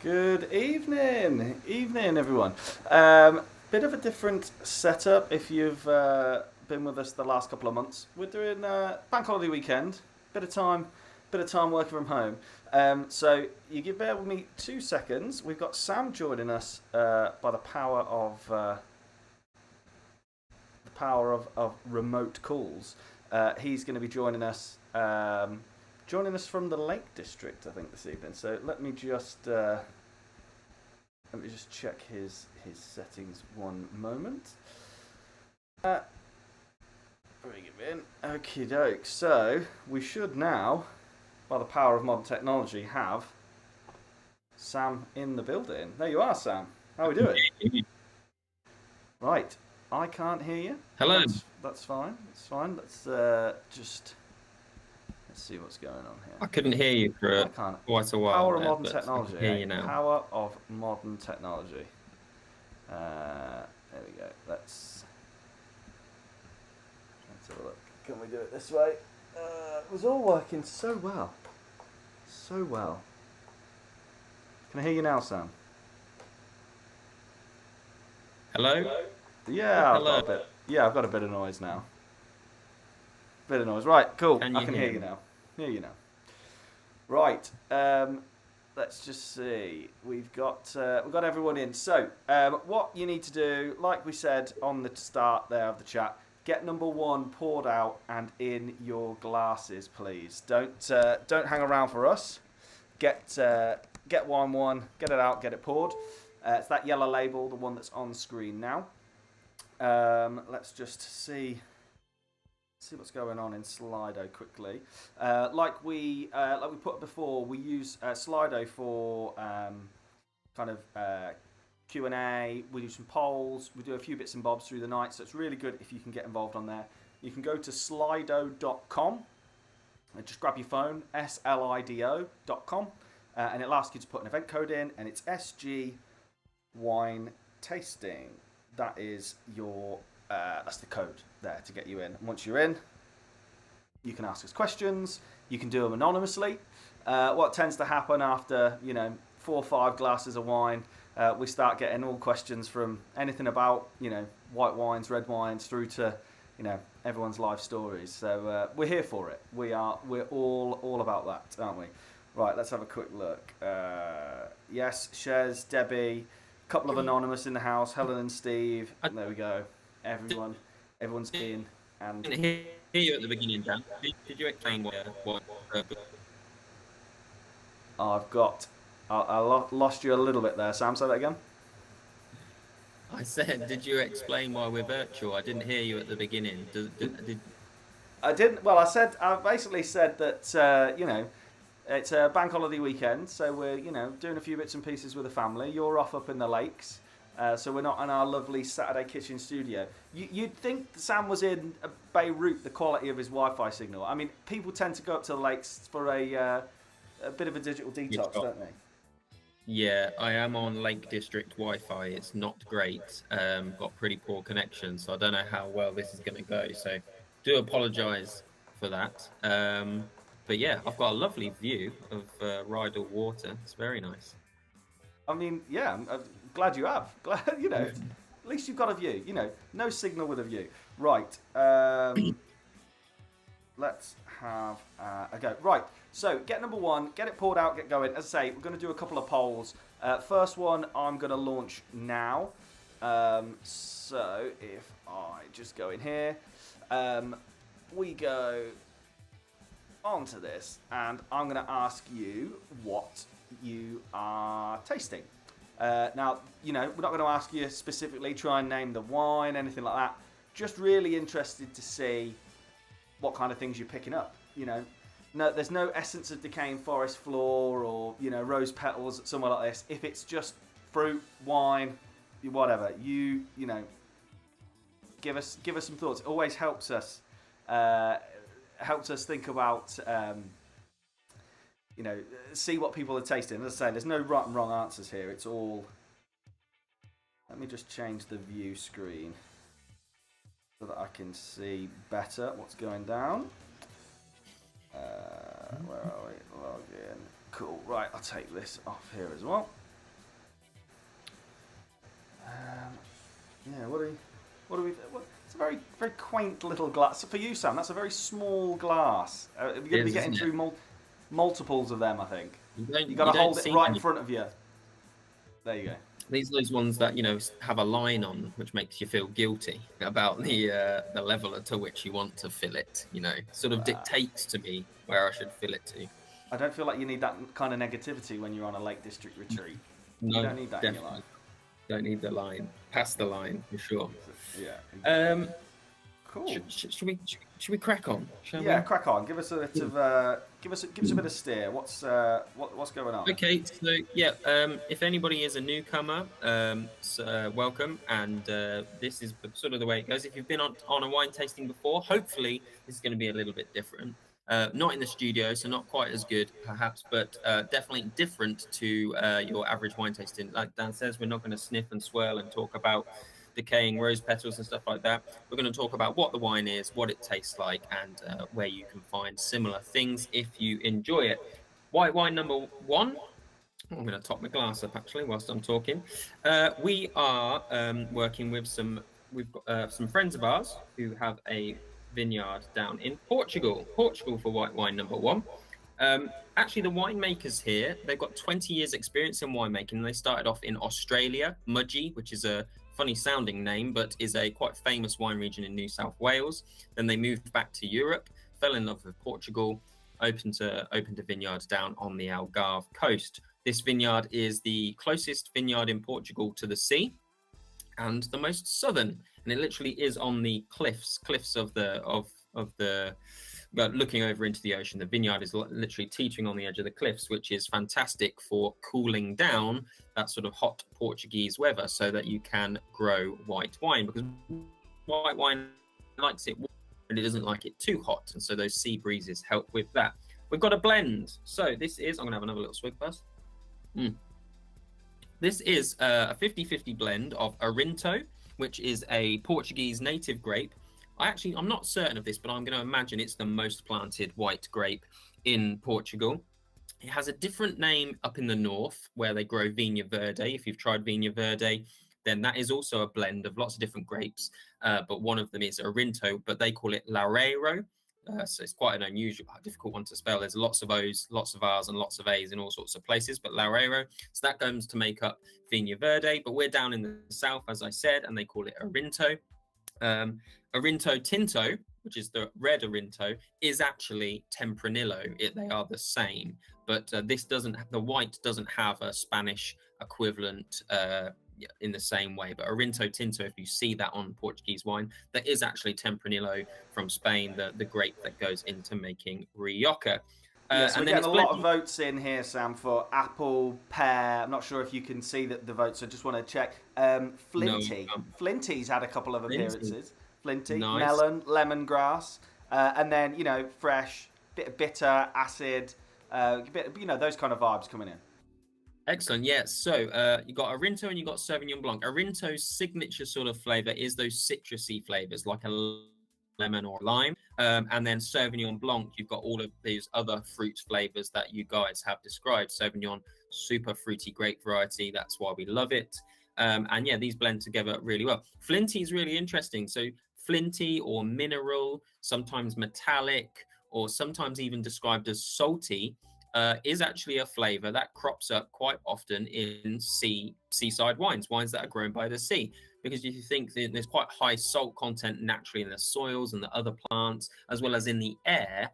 Good evening everyone. Bit of a different setup if you've been with us the last couple of months. We're doing bank holiday weekend, bit of time working from home. So you give bear with me 2 seconds. We've got Sam joining us by the power of remote calls. He's going to be joining us from the Lake District, I think, this evening. So let me just check his settings one moment. Bring him in. Okie doke. So we should now, by the power of modern technology, have Sam in the building. There you are, Sam. How are we doing? Right. I can't hear you. Hello. That's fine. That's fine. Let's see what's going on here. I couldn't hear you for quite a while. Power of modern technology. Hear you now. Power of modern technology. There we go. Let's have a look. Can we do it this way? It was all working so well. So well. Can I hear you now, Sam? Hello? Yeah, Hello. I've got a bit of noise now. Bit of noise. Right, cool. I can hear you now. Right. Let's just see. We've got everyone in. So, what you need to do, like we said on the start there of the chat, get number 1 poured out and in your glasses, please. Don't hang around for us. Get wine 1, get it out, get it poured. It's that yellow label, the one that's on screen now. Let's just see what's going on in Slido quickly. Like we put before, we use Slido for kind of Q&A. We do some polls. We do a few bits and bobs through the night. So it's really good if you can get involved on there. You can go to slido.com and just grab your phone, slido.com, and it'll ask you to put an event code in, and it's SG Wine Tasting. That is your that's the code there to get you in. And once you're in, you can ask us questions. You can do them anonymously. What tends to happen after 4 or 5 glasses of wine, we start getting all questions from anything about white wines, red wines, through to everyone's life stories. So we're here for it. We're all about that, aren't we? Right, let's have a quick look. Yes, Shez, Debbie, a couple of anonymous in the house, Helen and Steve. There we go. Everyone's in. And I didn't hear you at the beginning, Dan. Did you explain what I lost you a little bit there, Sam. Say that again. I said, did you explain why we're virtual? I didn't hear you at the beginning. I didn't. Well, I basically said that it's a bank holiday weekend, so we're doing a few bits and pieces with the family. You're off up in the lakes. So we're not in our lovely Saturday kitchen studio. You'd think Sam was in Beirut, the quality of his Wi-Fi signal. I mean, people tend to go up to the lakes for a bit of a digital detox, don't they? Yeah, I am on Lake District Wi-Fi. It's not great. Got pretty poor connection, so I don't know how well this is going to go. So do apologise for that. But yeah, I've got a lovely view of Rydal Water. It's very nice. I mean, yeah, I'm glad you have. Glad, at least you've got a view. No signal with a view. Right. let's have a go. Right, so get number one, get it poured out, get going. As I say, we're going to do a couple of polls. First one I'm going to launch now. So if I just go in here, we go onto this, and I'm going to ask you what you are tasting. Now, you know, we're not going to ask you specifically, try and name the wine, anything like that. Just really interested to see what kind of things you're picking up. You know, no, there's no essence of decaying forest floor or, you know, rose petals somewhere like this. If it's just fruit, wine, whatever, you know, give us some thoughts. It always helps us think about you know, see what people are tasting. As I say, there's no right and wrong answers here. It's all. Let me just change the view screen so that I can see better what's going down. Where are we? Log in. Cool. Right, I'll take this off here as well. Yeah. What do we? It's a very quaint little glass. For you, Sam, that's a very small glass. You're going to be getting through multiples of them, I think. You got to hold it right in front of you. There you go. These are those ones that, you know, have a line on, which makes you feel guilty about the level to which you want to fill it. You know, sort of dictates to me where I should fill it to. I don't feel like you need that kind of negativity when you're on a Lake District retreat. No, you don't need that definitely. in your life. Don't need the line. Pass the line for sure. Yeah. Exactly. Cool. Should we crack on? Shall we? Crack on. Give us a bit of give us a bit of steer. What's going on? Okay, so yeah, if anybody is a newcomer, welcome. And this is sort of the way it goes. If you've been on a wine tasting before, hopefully this is going to be a little bit different. Not in the studio, so not quite as good, perhaps, but definitely different to your average wine tasting. Like Dan says, we're not going to sniff and swirl and talk about decaying rose petals and stuff like that. We're going to talk about what the wine is, what it tastes like, and where you can find similar things if you enjoy it. White wine number one. I'm going to top my glass up actually whilst I'm talking. We are working with we've got some friends of ours who have a vineyard down in Portugal for white wine number one. Actually, the winemakers here, they've got 20 years experience in winemaking, and they started off in Australia, Mudgee, which is a funny sounding name, but is a quite famous wine region in New South Wales. Then they moved back to Europe, fell in love with Portugal, opened a vineyard down on the Algarve coast. This vineyard is the closest vineyard in Portugal to the sea and the most southern, and it literally is on the cliffs of the looking over into the ocean. The vineyard is literally teetering on the edge of the cliffs, which is fantastic for cooling down that sort of hot Portuguese weather so that you can grow white wine, because white wine likes it warm and it doesn't like it too hot, and so those sea breezes help with that. We've got a blend. So this is, I'm going to have another little swig first. This is a 50-50 blend of Arinto, which is a Portuguese native grape. I'm not certain of this, but I'm going to imagine it's the most planted white grape in Portugal. It has a different name up in the north where they grow Vinha Verde. If you've tried Vinha Verde, then that is also a blend of lots of different grapes, but one of them is Arinto, but they call it Loureiro. So it's quite an unusual, difficult one to spell. There's lots of O's, lots of R's, and lots of A's in all sorts of places, but Loureiro. So that comes to make up Vinha Verde, but we're down in the south, as I said, and they call it Arinto. Arinto Tinto, which is the red Arinto, is actually Tempranillo. They are the same, but the white doesn't have a Spanish equivalent in the same way. But Arinto Tinto, if you see that on Portuguese wine, that is actually Tempranillo from Spain, the grape that goes into making Rioja. So we're getting a lot of votes in here, Sam, for apple, pear. I'm not sure if you can see the votes. I just want to check. Flinty. No, Flinty's had a couple of appearances. Flinty, nice. Melon, lemongrass, and then, you know, fresh, bit of bitter, acid, those kind of vibes coming in. Excellent. Yeah. So you got Arinto and you got Sauvignon Blanc. Arinto's signature sort of flavor is those citrusy flavors like a lemon or lime, and then Sauvignon Blanc, you've got all of these other fruit flavors that you guys have described. Sauvignon, super fruity grape variety, that's why we love it. And yeah, these blend together really well. Flinty is really interesting. So flinty or mineral, sometimes metallic, or sometimes even described as salty, is actually a flavor that crops up quite often in seaside wines that are grown by the sea. Because if you think that there's quite high salt content naturally in the soils and the other plants, as well as in the air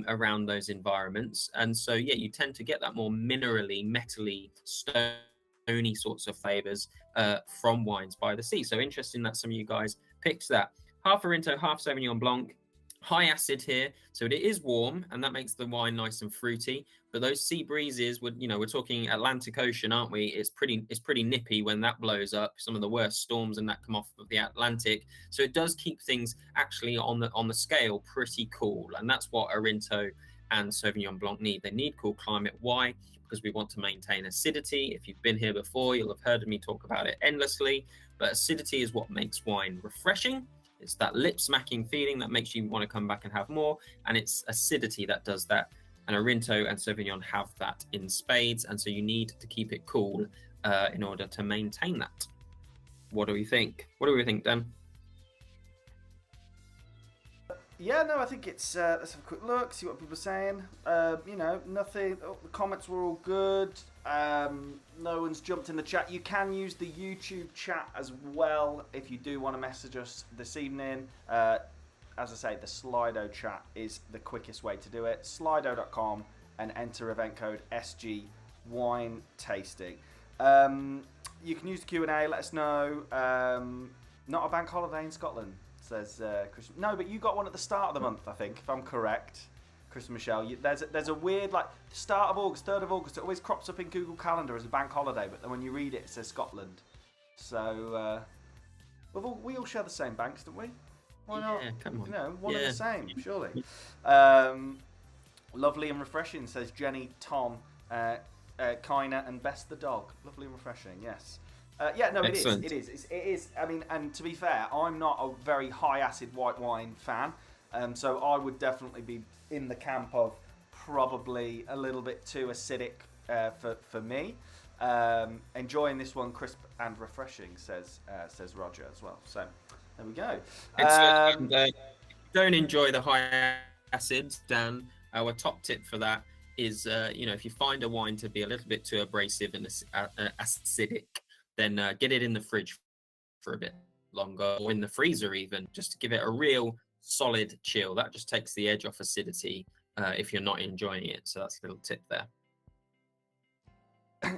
around those environments. And so, yeah, you tend to get that more minerally, metally, stony sorts of flavors from wines by the sea. So interesting that some of you guys picked that. Half Arinto, half Sauvignon Blanc. High acid here, so it is warm, and that makes the wine nice and fruity. But those sea breezes, we're talking Atlantic Ocean, aren't we? It's pretty nippy when that blows up. Some of the worst storms and that come off of the Atlantic, so it does keep things actually on the scale pretty cool, and that's what Arinto and Sauvignon Blanc need. They need cool climate. Why? Because we want to maintain acidity. If you've been here before, you'll have heard me talk about it endlessly. But acidity is what makes wine refreshing. It's that lip-smacking feeling that makes you want to come back and have more, and it's acidity that does that. And Arinto and Sauvignon have that in spades, and so you need to keep it cool in order to maintain that. What do we think? What do we think, Dan? Yeah, no, I think it's. Let's have a quick look, see what people are saying. Nothing. Oh, the comments were all good. No one's jumped in the chat. You can use the YouTube chat as well if you do want to message us this evening. As I say, the Slido chat is the quickest way to do it. Slido.com and enter event code SG Wine Tasting. You can use the Q&A. Let us know. Not a bank holiday in Scotland, says Chris. No, but you got one at the start of the month, I think, if I'm correct. Chris and Michelle, there's a weird, like, start of August, 3rd of August, it always crops up in Google Calendar as a bank holiday, but then when you read it, it says Scotland. So, we all share the same banks, don't we? Why not? Yeah, come on. One and the same, surely. Lovely and refreshing, says Jenny, Tom, Kiner, and Best the dog. Lovely and refreshing, yes. Excellent. It is. I mean, and to be fair, I'm not a very high acid white wine fan. So I would definitely be in the camp of probably a little bit too acidic for me. Enjoying this one crisp and refreshing, says Roger as well. So there we go. Don't enjoy the high acids, Dan. Our top tip for that is, if you find a wine to be a little bit too abrasive and acidic, then get it in the fridge for a bit longer, or in the freezer even, just to give it a real solid chill. That just takes the edge off acidity if you're not enjoying it. So that's a little tip there.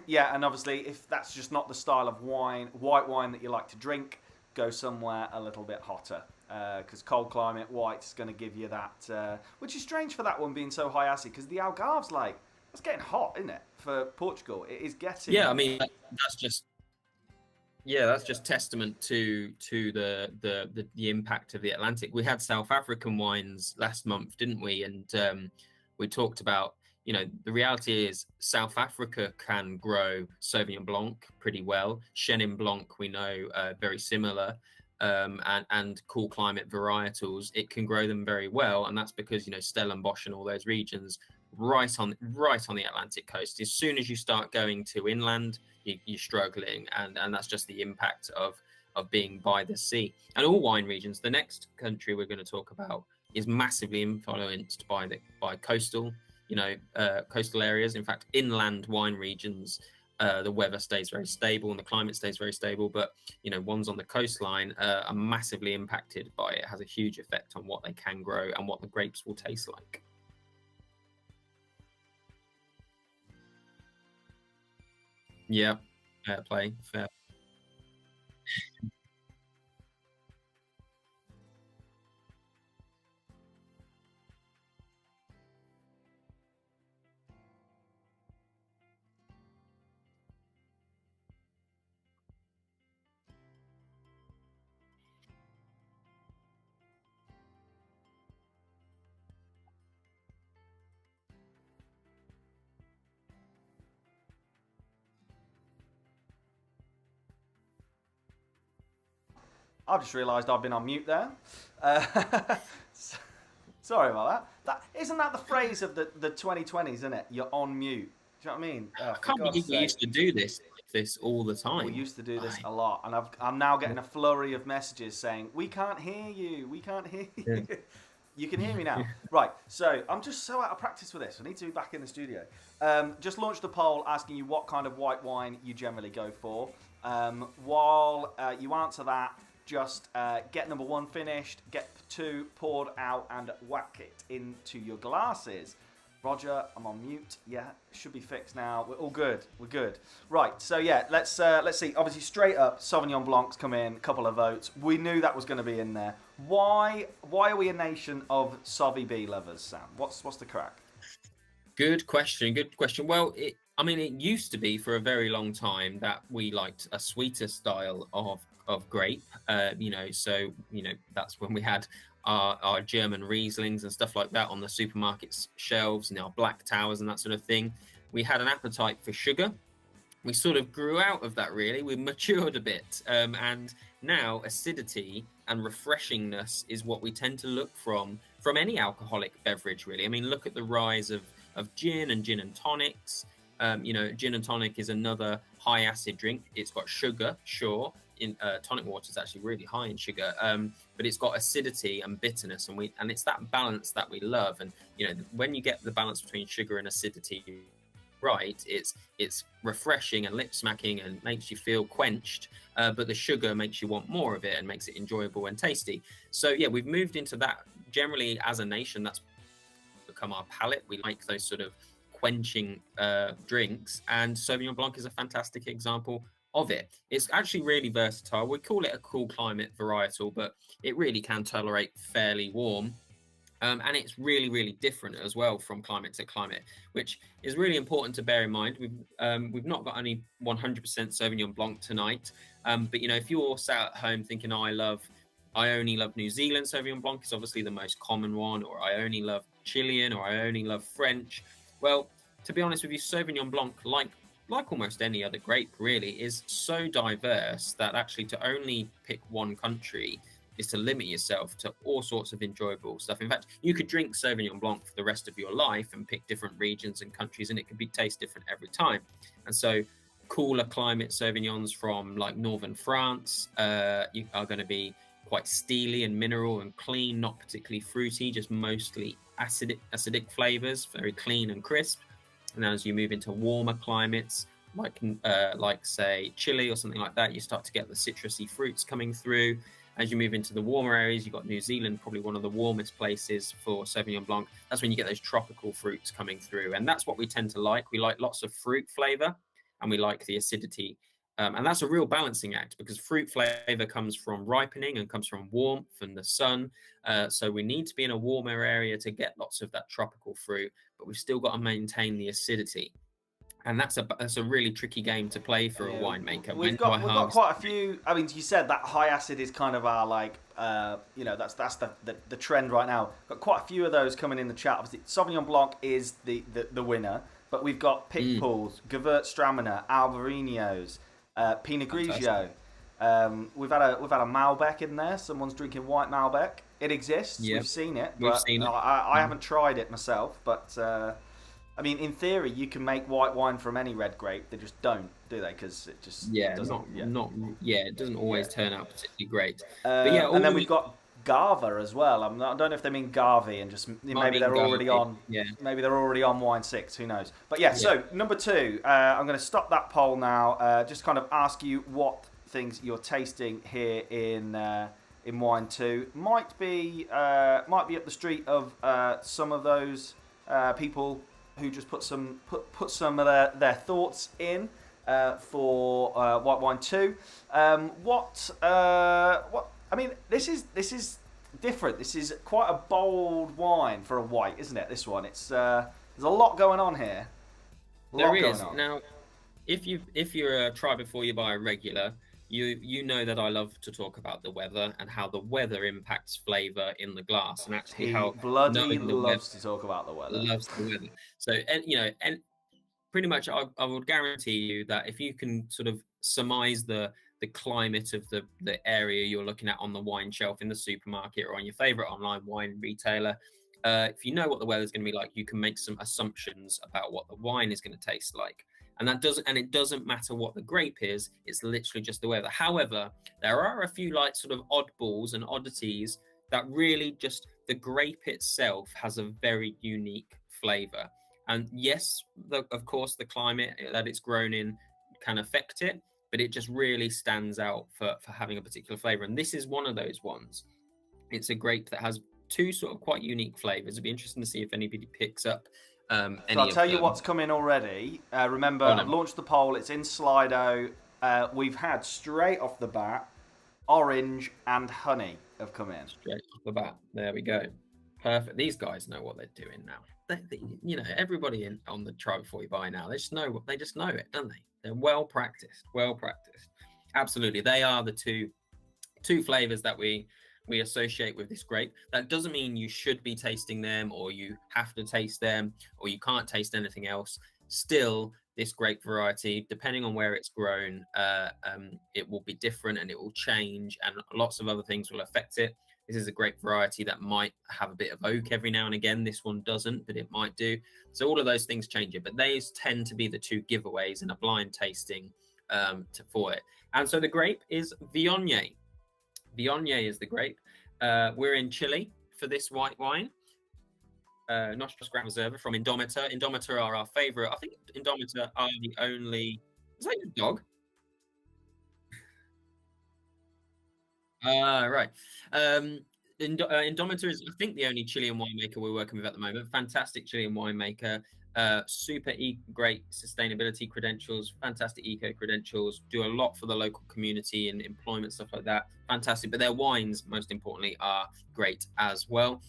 Yeah, and obviously if that's just not the style of white wine that you like to drink, go somewhere a little bit hotter, because cold climate white's going to give you that, which is strange for that one being so high acid, because the Algarve's like, it's getting hot, isn't it, for Portugal? It is getting. Yeah, I mean, that's just testament to the impact of the Atlantic. We had South African wines last month, didn't we? And we talked about, the reality is South Africa can grow Sauvignon Blanc pretty well. Chenin Blanc, we know, very similar, and cool climate varietals. It can grow them very well, and that's because Stellenbosch and all those regions right on the Atlantic coast. As soon as you start going to inland, you're struggling, and that's just the impact of being by the sea. And all wine regions, the next country we're going to talk about is massively influenced by coastal areas. In fact, inland wine regions, the weather stays very stable and the climate stays very stable, but ones on the coastline are massively impacted by it. It has a huge effect on what they can grow and what the grapes will taste like. Yeah, fair play. Fair. I've just realised I've been on mute there. Sorry about that. Isn't that the phrase of the 2020s, isn't it? You're on mute. Do you know what I mean? I can't believe we used to do this all the time. We used to do this a lot, and I'm now getting a flurry of messages saying, we can't hear you, we can't hear you. You can hear me now. Right, so I'm just so out of practice with this. I need to be back in the studio. Just launched a poll asking you what kind of white wine you generally go for. While you answer that, just get number 1 finished, get 2 poured out, and whack it into your glasses. Roger, I'm on mute. Yeah, should be fixed now. We're all good. We're good. Right, so yeah, let's see. Obviously, straight up, Sauvignon Blanc's come in, a couple of votes. We knew that was going to be in there. Why are we a nation of Sauvy B lovers, Sam? What's the crack? Good question. Good question. Well, it used to be for a very long time that we liked a sweeter style of grape. So that's when we had our German Rieslings and stuff like that on the supermarket's shelves and our Black Towers and that sort of thing. We had an appetite for sugar. We sort of grew out of that, really. We matured a bit. And now acidity and refreshingness is what we tend to look from any alcoholic beverage, really. I mean, look at the rise of gin and gin and tonics. Gin and tonic is another high acid drink. It's got sugar, sure. Tonic water is actually really high in sugar, but it's got acidity and bitterness, and it's that balance that we love. And when you get the balance between sugar and acidity right, it's refreshing and lip smacking and makes you feel quenched, but the sugar makes you want more of it and makes it enjoyable and tasty. So yeah, we've moved into that. Generally, as a nation, that's become our palate. We like those sort of quenching drinks, and Sauvignon Blanc is a fantastic example of it. It's actually really versatile. We call it a cool climate varietal, but it really can tolerate fairly warm. And it's really, really different as well from climate to climate, which is really important to bear in mind. We've not got any 100% Sauvignon Blanc tonight, but if you're sat at home thinking, I only love New Zealand Sauvignon Blanc, it's obviously the most common one, or I only love Chilean, or I only love French. Well, to be honest with you, Sauvignon Blanc, like almost any other grape, really, is so diverse that actually to only pick one country is to limit yourself to all sorts of enjoyable stuff. In fact, you could drink Sauvignon Blanc for the rest of your life and pick different regions and countries, and it could taste different every time. And so cooler climate Sauvignons from like northern France you are going to be quite steely and mineral and clean, not particularly fruity, just mostly acidic flavors, very clean and crisp. And as you move into warmer climates, like say Chile or something like that, you start to get the citrusy fruits coming through. As you move into the warmer areas, you've got New Zealand, probably one of the warmest places for Sauvignon Blanc. That's when you get those tropical fruits coming through. And that's what we tend to like. We like lots of fruit flavor, and we like the acidity. And that's a real balancing act, because fruit flavor comes from ripening and comes from warmth and the sun. So we need to be in a warmer area to get lots of that tropical fruit, but we've still got to maintain the acidity. And that's a really tricky game to play for a winemaker. We've got quite a few. I mean, you said that high acid is kind of our that's the trend right now. Got quite a few of those coming in the chat. Obviously, Sauvignon Blanc is the winner, but we've got Picpoul, Gewürztraminer, Albariños, Pinot Grigio. We've had a Malbec in there. Someone's drinking white Malbec. It exists. Yep. We've seen it. I haven't tried it myself, but. I mean, in theory, you can make white wine from any red grape. They just don't, do they? Because it just doesn't. It doesn't always turn out particularly great. And then we've got Gava as well. I don't know if they mean Gavi and just maybe they're already on. Yeah. Maybe they're already on wine 6. Who knows? But yeah. So number 2, I'm going to stop that poll now. Just kind of ask you what things you're tasting here in wine 2. Might be up the street of some of those people who just put some of their thoughts in for white wine 2. I mean, this is different. This is quite a bold wine for a white, isn't it? This one, it's there's a lot going on here. There is. Now, if you're a try before you buy a regular, you know that I love to talk about the weather and how the weather impacts flavour in the glass, and actually how bloody loves to talk about the weather. Loves the weather. So, and pretty much, I would guarantee you that if you can sort of surmise the climate of the area you're looking at on the wine shelf in the supermarket or on your favourite online wine retailer, if you know what the weather's going to be like, you can make some assumptions about what the wine is going to taste like. And it doesn't matter what the grape is, it's literally just the weather. However, there are a few sort of oddballs and oddities that really just the grape itself has a very unique flavor. And yes, of course, the climate that it's grown in can affect it, but it just really stands out for having a particular flavor. And this is one of those ones. It's a grape that has two sort of quite unique flavors. It'd be interesting to see if anybody picks up So any I'll of tell you them. what's coming already. Remember, Oh, no. I've launched the poll. It's in Slido. We've had straight off the bat, orange and honey have come in. Straight off the bat. There we go. Perfect. These guys know what they're doing now. You know, everybody on the Try Before You Buy now, they just know it, don't they? They're well practiced. Absolutely. They are the two flavors that we associate with this grape. That doesn't mean you should be tasting them, or you have to taste them, or you can't taste anything else. Still, this grape variety, depending on where it's grown, it will be different and it will change, and lots of other things will affect it. This is a grape variety that might have a bit of oak every now and again. This one doesn't, but it might do. So all of those things change it. But these tend to be the two giveaways in a blind tasting for it. And so the grape is Viognier. Viognier is the grape. We're in Chile for this white wine. Nostros Grand Reserva from Indomitor. Indomitor are our favorite. I think Indomitor are the only... Is that your dog? Right. Indomitor is, I think, the only Chilean winemaker we're working with at the moment. Fantastic Chilean winemaker. Super great sustainability credentials, fantastic eco credentials, do a lot for the local community and employment, stuff like that. Fantastic. But their wines, most importantly, are great as well.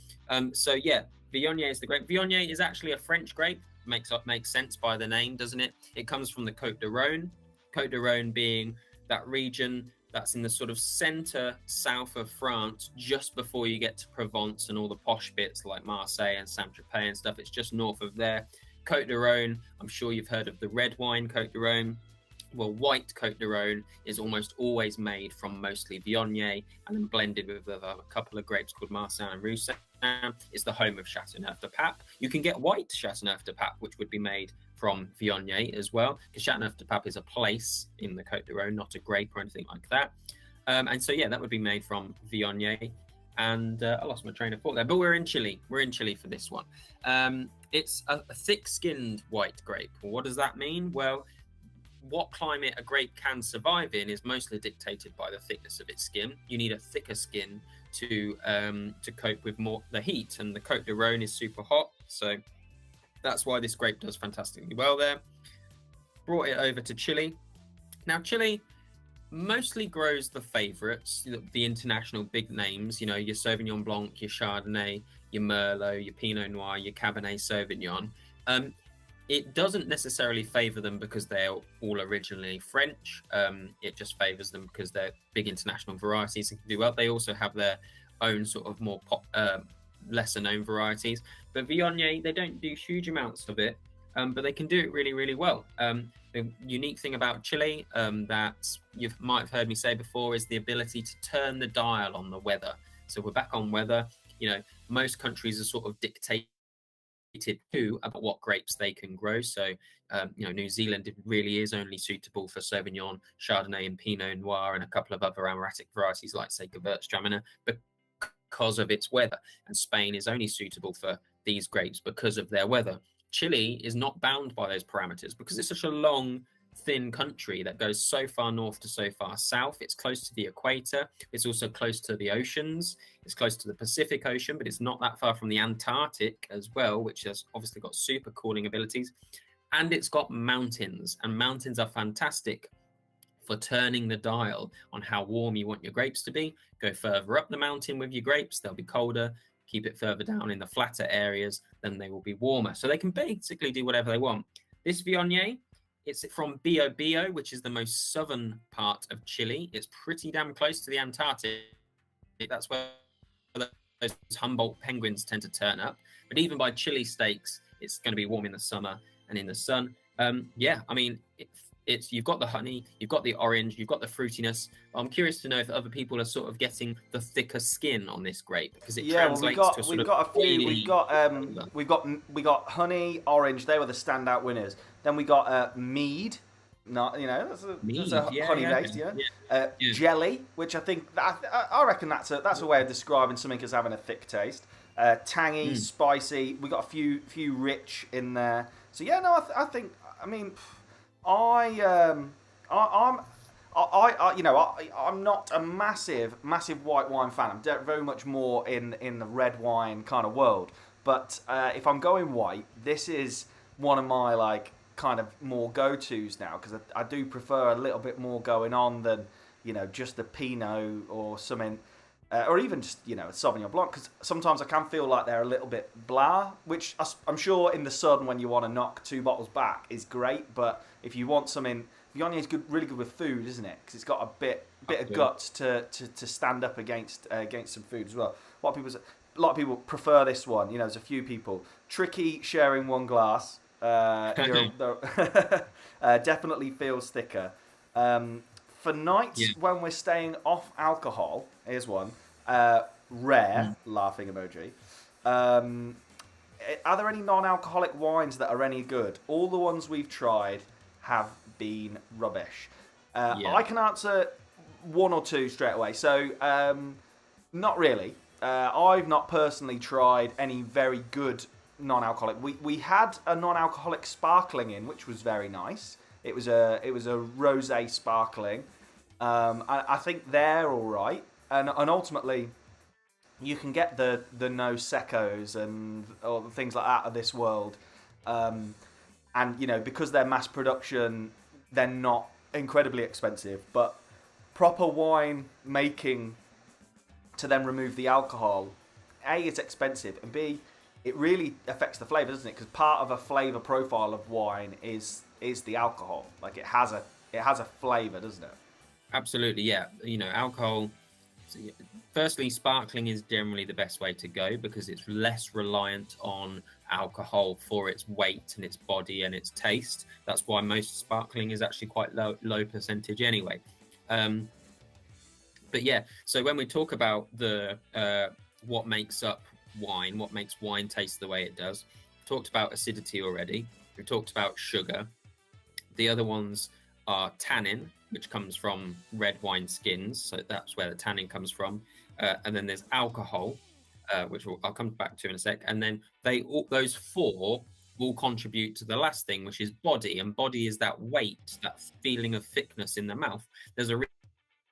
So yeah, Viognier is the grape. Viognier is actually a French grape. Makes sense by the name, doesn't it? It comes from the Côte de Rhône. Côte de Rhône being that region that's in the sort of center south of France, just before you get to Provence and all the posh bits like Marseille and Saint-Tropez and stuff. It's just north of there. Côte de Rhône, I'm sure you've heard of the red wine Côte de Rhône. Well, white Côte de Rhône is almost always made from mostly Viognier and then blended with a couple of grapes called Marsanne and Roussanne. It's the home of Châteauneuf-du-Pape. You can get white Châteauneuf-du-Pape, which would be made from Viognier as well, because Châteauneuf-du-Pape is a place in the Côte de Rhône, not a grape or anything like that. And so, yeah, that would be made from Viognier. And I lost my train of thought there, but we're in Chile. We're in Chile for this one. It's a thick-skinned white grape. What does that mean? Well, what climate a grape can survive in is mostly dictated by the thickness of its skin. You need a thicker skin to cope with more the heat, and the Côte de Rhône is super hot, so that's why this grape does fantastically well there. Brought it over to Chile. Now, Chile mostly grows the favorites, the international big names, you know, your Sauvignon Blanc, your Chardonnay, your Merlot, your Pinot Noir, your Cabernet Sauvignon. It doesn't necessarily favor them because they're all originally French. It just favors them because they're big international varieties and can do well. They also have their own sort of more lesser known varieties. But Viognier, they don't do huge amounts of it, but they can do it really, really well. The unique thing about Chile that you might have heard me say before is the ability to turn the dial on the weather. So we're back on weather. You know, most countries are sort of dictated to about what grapes they can grow. So, you know, New Zealand really is only suitable for Sauvignon, Chardonnay, and Pinot Noir, and a couple of other aromatic varieties like, say, Gewürztraminer, because of its weather. And Spain is only suitable for these grapes because of their weather. Chile is not bound by those parameters because it's such a long, thin country that goes so far north to so far south. It's close to the equator. It's also close to the oceans. It's close to the Pacific Ocean, but it's not that far from the Antarctic as well, which has obviously got super cooling abilities. And it's got mountains, and mountains are fantastic for turning the dial on how warm you want your grapes to be. Go further up the mountain with your grapes, they'll be colder. Keep it further down in the flatter areas, then they will be warmer. So they can basically do whatever they want. This Viognier, it's from Biobío, which is the most southern part of Chile. It's pretty damn close to the Antarctic. That's where those Humboldt penguins tend to turn up. But even by Chile stakes, it's going to be warm in the summer and in the sun. Yeah, I mean, it's you've got the honey, you've got the orange, you've got the fruitiness. I'm curious to know if other people are sort of getting the thicker skin on this grape, because it translates to a sort we've got a few. oily... We got honey, orange. They were the standout winners. Then we got mead, Not, that's Mead, a yeah, honey yeah, based, yeah. yeah. Jelly, which I think I reckon that's a way of describing something as having a thick taste. Tangy, spicy. We got a few rich in there. So yeah, no, I think. I mean, I'm not a massive white wine fan. I'm very much more in the red wine kind of world. But if I'm going white, this is one of my like kind of more go-tos now, because I do prefer a little bit more going on than just the Pinot or something, or even just a Sauvignon Blanc, because sometimes I can feel like they're a little bit blah, which I'm sure in the sun when you want to knock 2 bottles back is great, but if you want something, Viognier is really good with food, isn't it? Because it's got a bit of guts to stand up against some food as well. A lot of people prefer this one. There's a few people. Tricky sharing one glass. Definitely feels thicker. For nights when we're staying off alcohol, here's one. Rare, laughing emoji. Are there any non-alcoholic wines that are any good? All the ones we've tried have been rubbish. I can answer 1 or 2 straight away. So, not really. I've not personally tried any very good non-alcoholic. We had a non-alcoholic sparkling in, which was very nice. It was a rosé sparkling. I think they're all right, and ultimately, you can get the no secos and or things like that of this world, and because they're mass production, they're not incredibly expensive. But proper wine making to then remove the alcohol, A, it's expensive, and B, it really affects the flavour, doesn't it? Because part of a flavour profile of wine is the alcohol. Like it has a flavour, doesn't it? Absolutely, yeah. Alcohol. Firstly, sparkling is generally the best way to go because it's less reliant on alcohol for its weight and its body and its taste. That's why most sparkling is actually quite low percentage anyway. But yeah, so when we talk about the what makes up wine, what makes wine taste the way it does, we talked about acidity already. We talked about sugar. The other ones are tannin, which comes from red wine skins, so that's where the tannin comes from. And then there's alcohol, which I'll come back to in a sec. And then those 4 will contribute to the last thing, which is body. And body is that weight, that feeling of thickness in the mouth. There's a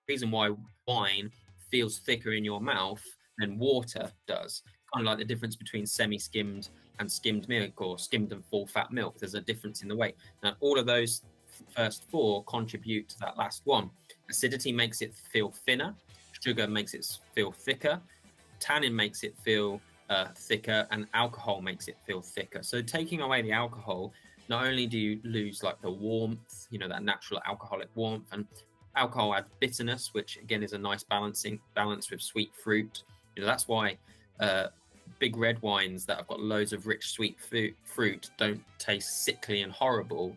reason why wine feels thicker in your mouth than water does. Kind of like the difference between semi-skimmed and skimmed milk, or skimmed and full-fat milk. There's a difference in the weight. Now, all of those first 4 contribute to that last one. Acidity makes it feel thinner. Sugar makes it feel thicker. Tannin makes it feel thicker, and alcohol makes it feel thicker. So taking away the alcohol, not only do you lose like the warmth, that natural alcoholic warmth, and alcohol adds bitterness, which again is a nice balance with sweet fruit. That's why big red wines that have got loads of rich sweet fruit don't taste sickly and horrible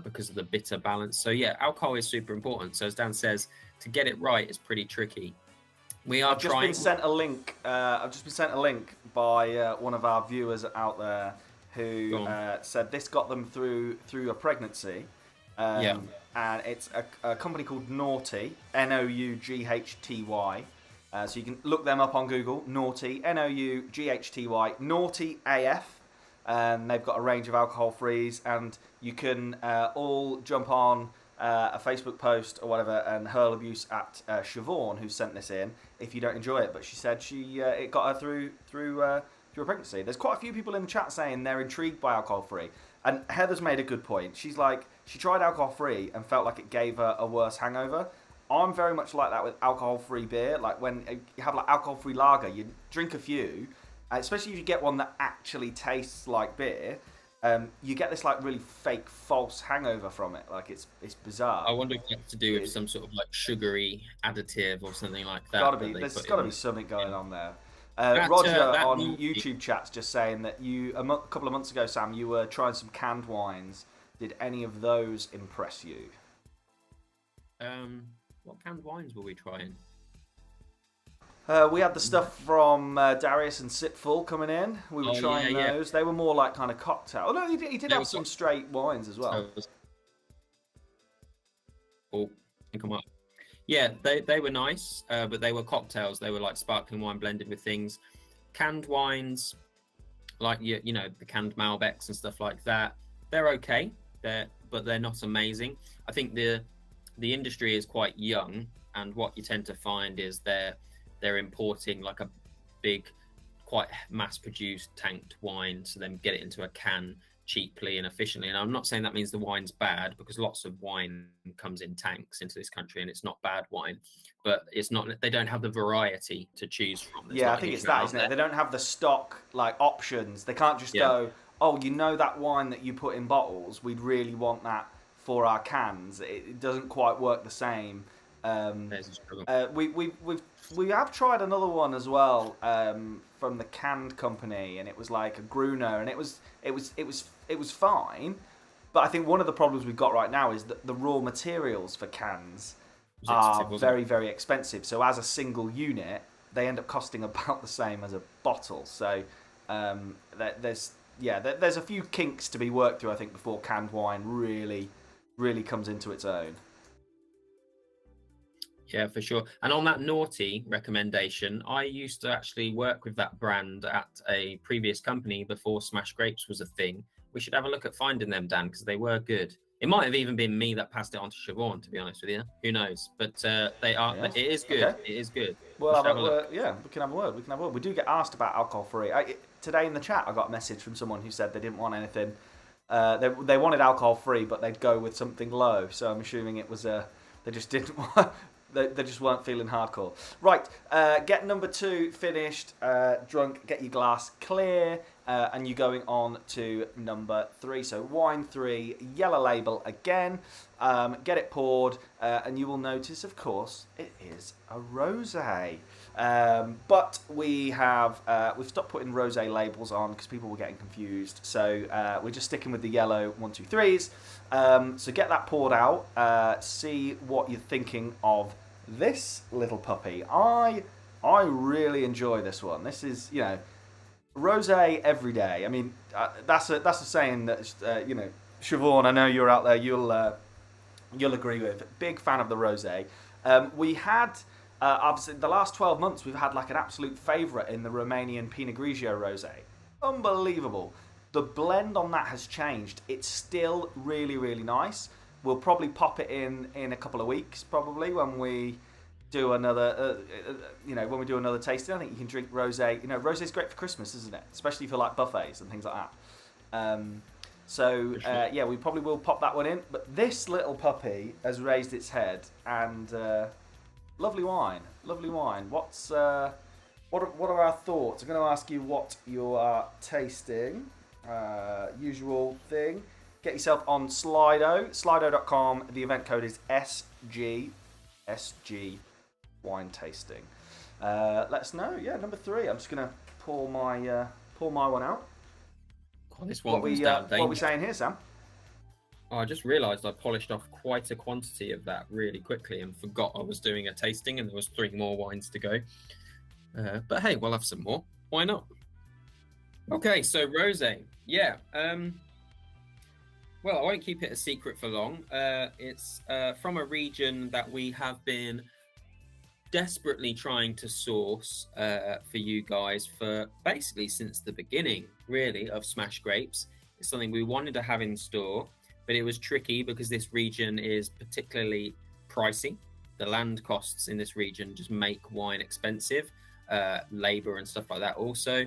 because of the bitter balance. So yeah, alcohol is super important. So as Dan says, to get it right is pretty tricky. I've just been sent a link by one of our viewers out there who said this got them through a pregnancy. And it's a company called Noughty, Noughty. So you can look them up on Google, Noughty, Noughty, Noughty AF. And they've got a range of alcohol-frees, and you can all jump on a Facebook post or whatever and hurl abuse at Siobhan, who sent this in, if you don't enjoy it. But she said it got her through a pregnancy. There's quite a few people in the chat saying they're intrigued by alcohol-free. And Heather's made a good point. She's like, she tried alcohol-free and felt like it gave her a worse hangover. I'm very much like that with alcohol-free beer. Like when you have like alcohol-free lager, you drink a few, especially if you get one that actually tastes like beer, you get this like really fake, false hangover from it. Like it's bizarre. I wonder if it's to do with some sort of like sugary additive or something like that. There's got to be something going on there. Roger on YouTube chat's just saying that a couple of months ago, Sam, you were trying some canned wines. Did any of those impress you? What canned wines were we trying? We had the stuff from Darius and Sipful coming in. We were trying those. They were more like kind of cocktail. Oh no, he did have some straight wines as well. Oh, I think I might. Yeah, they were nice, but they were cocktails. They were like sparkling wine blended with things. Canned wines, like you know, the canned Malbecs and stuff like that. They're okay. But they're not amazing. I think the industry is quite young, and what you tend to find is they're importing like a big, quite mass-produced tanked wine, to then get it into a can cheaply and efficiently. And I'm not saying that means the wine's bad, because lots of wine comes in tanks into this country and it's not bad wine, but it's not, they don't have the variety to choose from. There's Yeah, I not a think huge it's amount that, out isn't it? there. They don't have the stock like options. They can't just Yeah, go, oh, you know that wine that you put in bottles, we'd really want that for our cans. It doesn't quite work the same. Um, there's a struggle. we have tried another one as well, from the canned company, and it was like a Gruner, and it was fine. But I think one of the problems we've got right now is that the raw materials for cans It was are expensive, wasn't it? very, very expensive. So as a single unit, they end up costing about the same as a bottle. So there's a few kinks to be worked through, I think, before canned wine really comes into its own. Yeah, for sure. And on that naughty recommendation, I used to actually work with that brand at a previous company before Smash Grapes was a thing. We should have a look at finding them, Dan, because they were good. It might have even been me that passed it on to Siobhan, to be honest with you. Who knows? But they are. Yes. It is good. Okay. It is good. Well, We should have a look. yeah, we can have a word. We can have a word. We do get asked about alcohol free. Today in the chat, I got a message from someone who said they didn't want anything. They wanted alcohol free, but they'd go with something low. So I'm assuming it was they just didn't want. They just weren't feeling hardcore. Right, get number 2 finished, drunk, get your glass clear, and you're going on to number 3. So wine 3, yellow label again. Get it poured, and you will notice, of course, it is a rosé. But we've stopped putting rosé labels on because people were getting confused. So we're just sticking with the yellow 1, 2, 3s. So get that poured out. See what you're thinking of this little puppy. I really enjoy this one. This is, rosé every day. I mean, that's a saying that Siobhan, I know you're out there. You'll agree with. Big fan of the rosé. We had. Obviously, the last 12 months, we've had like an absolute favourite in the Romanian Pinot Grigio rosé. Unbelievable. The blend on that has changed. It's still really, really nice. We'll probably pop it in a couple of weeks, probably, when we do another, when we do another tasting. I think you can drink rosé. Rosé is great for Christmas, isn't it? Especially for like buffets and things like that. Sure. We probably will pop that one in. But this little puppy has raised its head, and lovely wine. What are our thoughts? I'm going to ask you what you are tasting. Usual thing. Get yourself on Slido, slido.com. The event code is SG wine tasting. Let us know. Yeah, number 3. I'm just going to pour my one out. God, this one goes down what are we saying here, Sam? Oh, I just realised I polished off quite a quantity of that really quickly and forgot I was doing a tasting, and there was 3 more wines to go. But hey, we'll have some more. Why not? Okay, so rosé. Yeah. Well, I won't keep it a secret for long. It's from a region that we have been desperately trying to source for you guys for basically since the beginning, really, of Smash Grapes. It's something we wanted to have in store, but it was tricky because this region is particularly pricey. The land costs in this region just make wine expensive, labor and stuff like that also.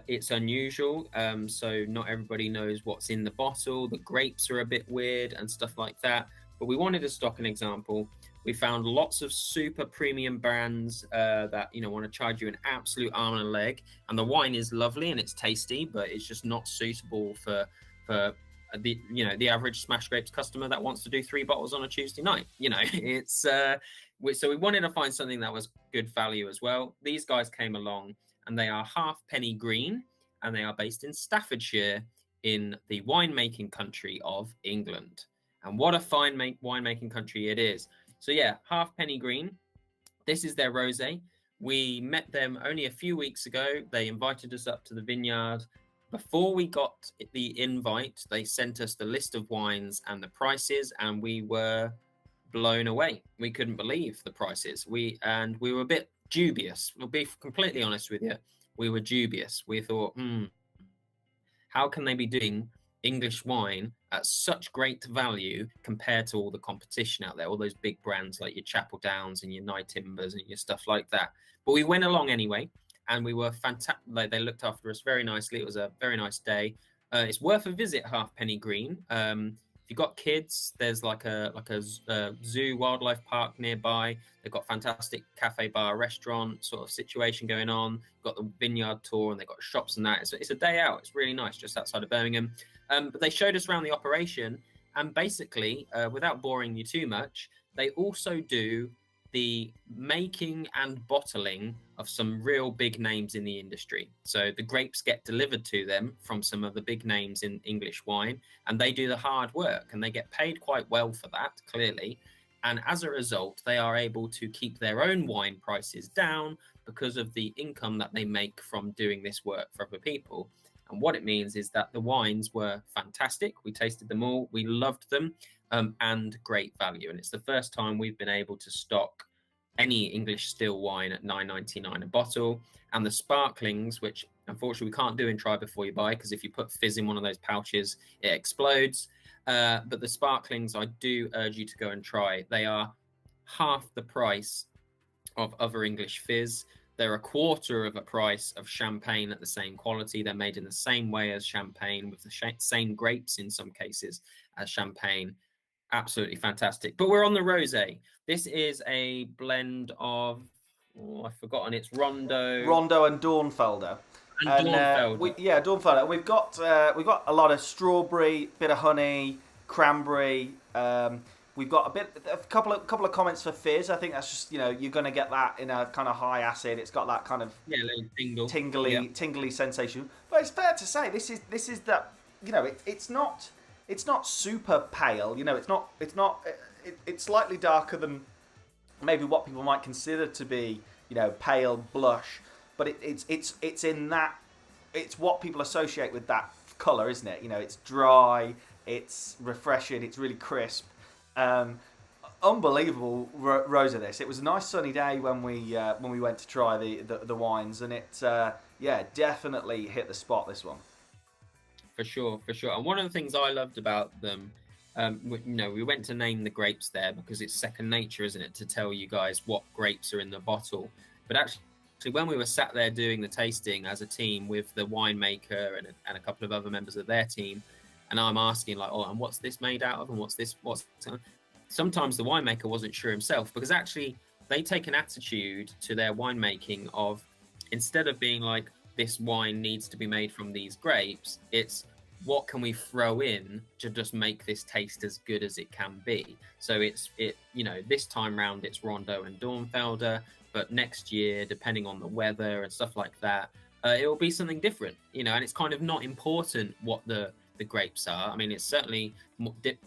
It's unusual, so not everybody knows what's in the bottle. The grapes are a bit weird and stuff like that. But we wanted to stock an example. We found lots of super premium brands that want to charge you an absolute arm and a leg. And the wine is lovely and it's tasty, but it's just not suitable for the average Smash Grapes customer that wants to do 3 bottles on a Tuesday night. It's so we wanted to find something that was good value as well. These guys came along, and they are Halfpenny Green, and they are based in Staffordshire in the winemaking country of England. And what a fine winemaking country it is. So yeah, Halfpenny Green. This is their rosé. We met them only a few weeks ago. They invited us up to the vineyard. Before we got the invite, they sent us the list of wines and the prices, and we were blown away. We couldn't believe the prices. We were a bit dubious. We'll be completely honest with you. We were dubious. We thought, how can they be doing English wine at such great value compared to all the competition out there, all those big brands like your Chapel Downs and your Night Timbers and your stuff like that. But we went along anyway, and we were fantastic. Like, they looked after us very nicely. It was a very nice day. It's worth a visit, Halfpenny Green. If you've got kids, there's like a zoo wildlife park nearby. They've got fantastic cafe, bar, restaurant sort of situation going on. Got the vineyard tour, and they've got shops and that. It's a day out. It's really nice, just outside of Birmingham. But they showed us around the operation, and basically, without boring you too much, they also do the making and bottling of some real big names in the industry. So the grapes get delivered to them from some of the big names in English wine, and they do the hard work, and they get paid quite well for that, clearly. And as a result, they are able to keep their own wine prices down because of the income that they make from doing this work for other people. And what it means is that the wines were fantastic. We tasted them all. We loved them, and great value. And it's the first time we've been able to stock any English still wine at £9.99 a bottle. And the sparklings, which unfortunately we can't do in Try Before You Buy, because if you put fizz in one of those pouches, it explodes. But the sparklings, I do urge you to go and try. They are half the price of other English fizz. They're a quarter of a price of champagne at the same quality. They're made in the same way as champagne, with the same grapes in some cases as champagne. Absolutely fantastic. But we're on the rosé. This is a blend of, I've forgotten, it's Rondo and Dornfelder. Dornfelder. Dornfelder. We've got a lot of strawberry, bit of honey, cranberry. We've got a couple of comments for fizz. I think that's just, you're going to get that in a kind of high acid. It's got that kind of tingly sensation. But it's fair to say this is that, it's not super pale. It's slightly darker than maybe what people might consider to be, pale blush. But it's in that, it's what people associate with that color, isn't it? It's dry, it's refreshing, it's really crisp. Unbelievable rosé this. It was a nice sunny day when we went to try the wines, and it definitely hit the spot, this one. For sure. And one of the things I loved about them, we went to name the grapes there because it's second nature, isn't it, to tell you guys what grapes are in the bottle. But actually, when we were sat there doing the tasting as a team with the winemaker and a couple of other members of their team, and I'm asking and what's this made out of, and what's sometimes the winemaker wasn't sure himself, because actually they take an attitude to their winemaking of, instead of being like, this wine needs to be made from these grapes, it's what can we throw in to just make this taste as good as it can be. So this time round it's Rondo and Dornfelder, but next year, depending on the weather and stuff like that, it will be something different, and it's kind of not important what the grapes are. I mean, it's certainly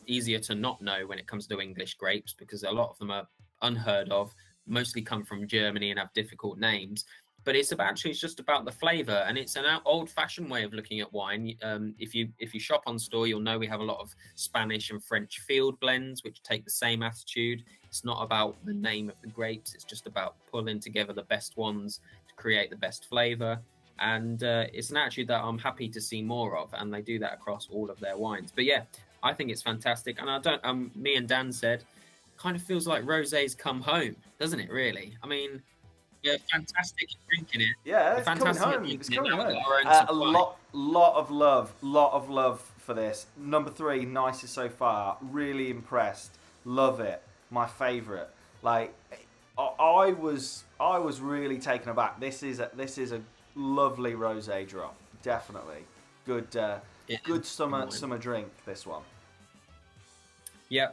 easier to not know when it comes to English grapes, because a lot of them are unheard of, mostly come from Germany and have difficult names. But it's just about the flavour, and it's an old-fashioned way of looking at wine. If you shop on store, you'll know we have a lot of Spanish and French field blends, which take the same attitude. It's not about the name of the grapes; it's just about pulling together the best ones to create the best flavour. And it's an attitude that I'm happy to see more of, and they do that across all of their wines. But yeah, I think it's fantastic, and me and Dan said, kind of feels like rosés come home, doesn't it? Really, I mean. Yeah, fantastic at drinking it. Yeah, it's fantastic coming home. It's coming home. Lot of love for this. Number 3, nicest so far. Really impressed. Love it. My favourite. Like, I was really taken aback. This is a lovely rosé drop. Definitely good summer drink. This one. Yeah,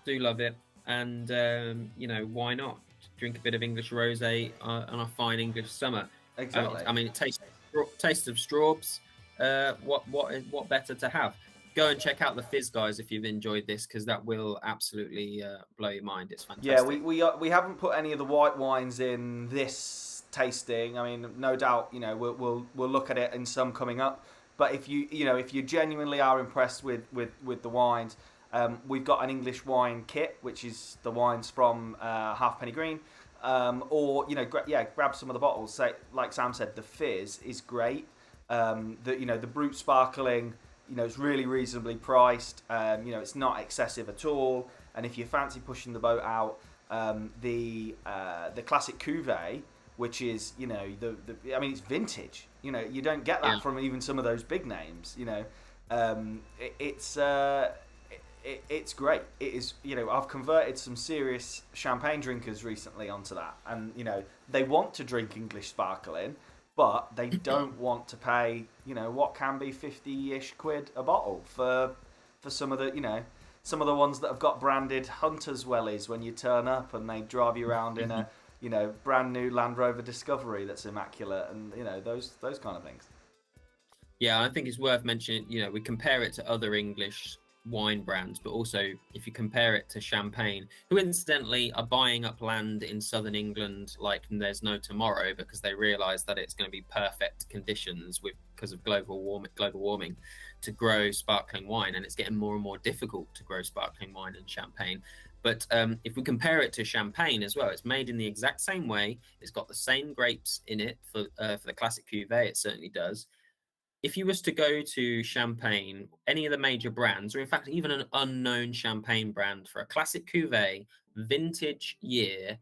do love it, and why not? Drink a bit of English rosé on a fine English summer. Exactly. I mean, it tastes of straws. What better to have? Go and check out the fizz, guys, if you've enjoyed this, because that will absolutely blow your mind. It's fantastic. Yeah, we haven't put any of the white wines in this tasting. I mean, no doubt, we'll look at it in some coming up. But if you genuinely are impressed with the wines, we've got an English wine kit, which is the wines from Halfpenny Green. Or grab some of the bottles. Say, like Sam said, the Fizz is great. The Brut Sparkling, it's really reasonably priced. It's not excessive at all. And if you fancy pushing the boat out, the classic Cuvée, which is it's vintage. You don't get that from even some of those big names. It's great. It is, I've converted some serious champagne drinkers recently onto that, and they want to drink English sparkling, but they don't want to pay what can be 50-ish quid a bottle for some of the ones that have got branded Hunter's Wellies when you turn up and they drive you around in a brand new Land Rover Discovery that's immaculate, and those kind of things. Yeah, I think it's worth mentioning. We compare it to other English wine brands, but also if you compare it to Champagne, who incidentally are buying up land in southern England like there's no tomorrow, because they realize that it's going to be perfect conditions because of global warming to grow sparkling wine, and it's getting more and more difficult to grow sparkling wine and Champagne. But if we compare it to Champagne as well, it's made in the exact same way. It's got the same grapes in it for the classic Cuvée. It certainly does. If you was to go to Champagne, any of the major brands, or in fact even an unknown Champagne brand for a classic Cuvée, vintage year,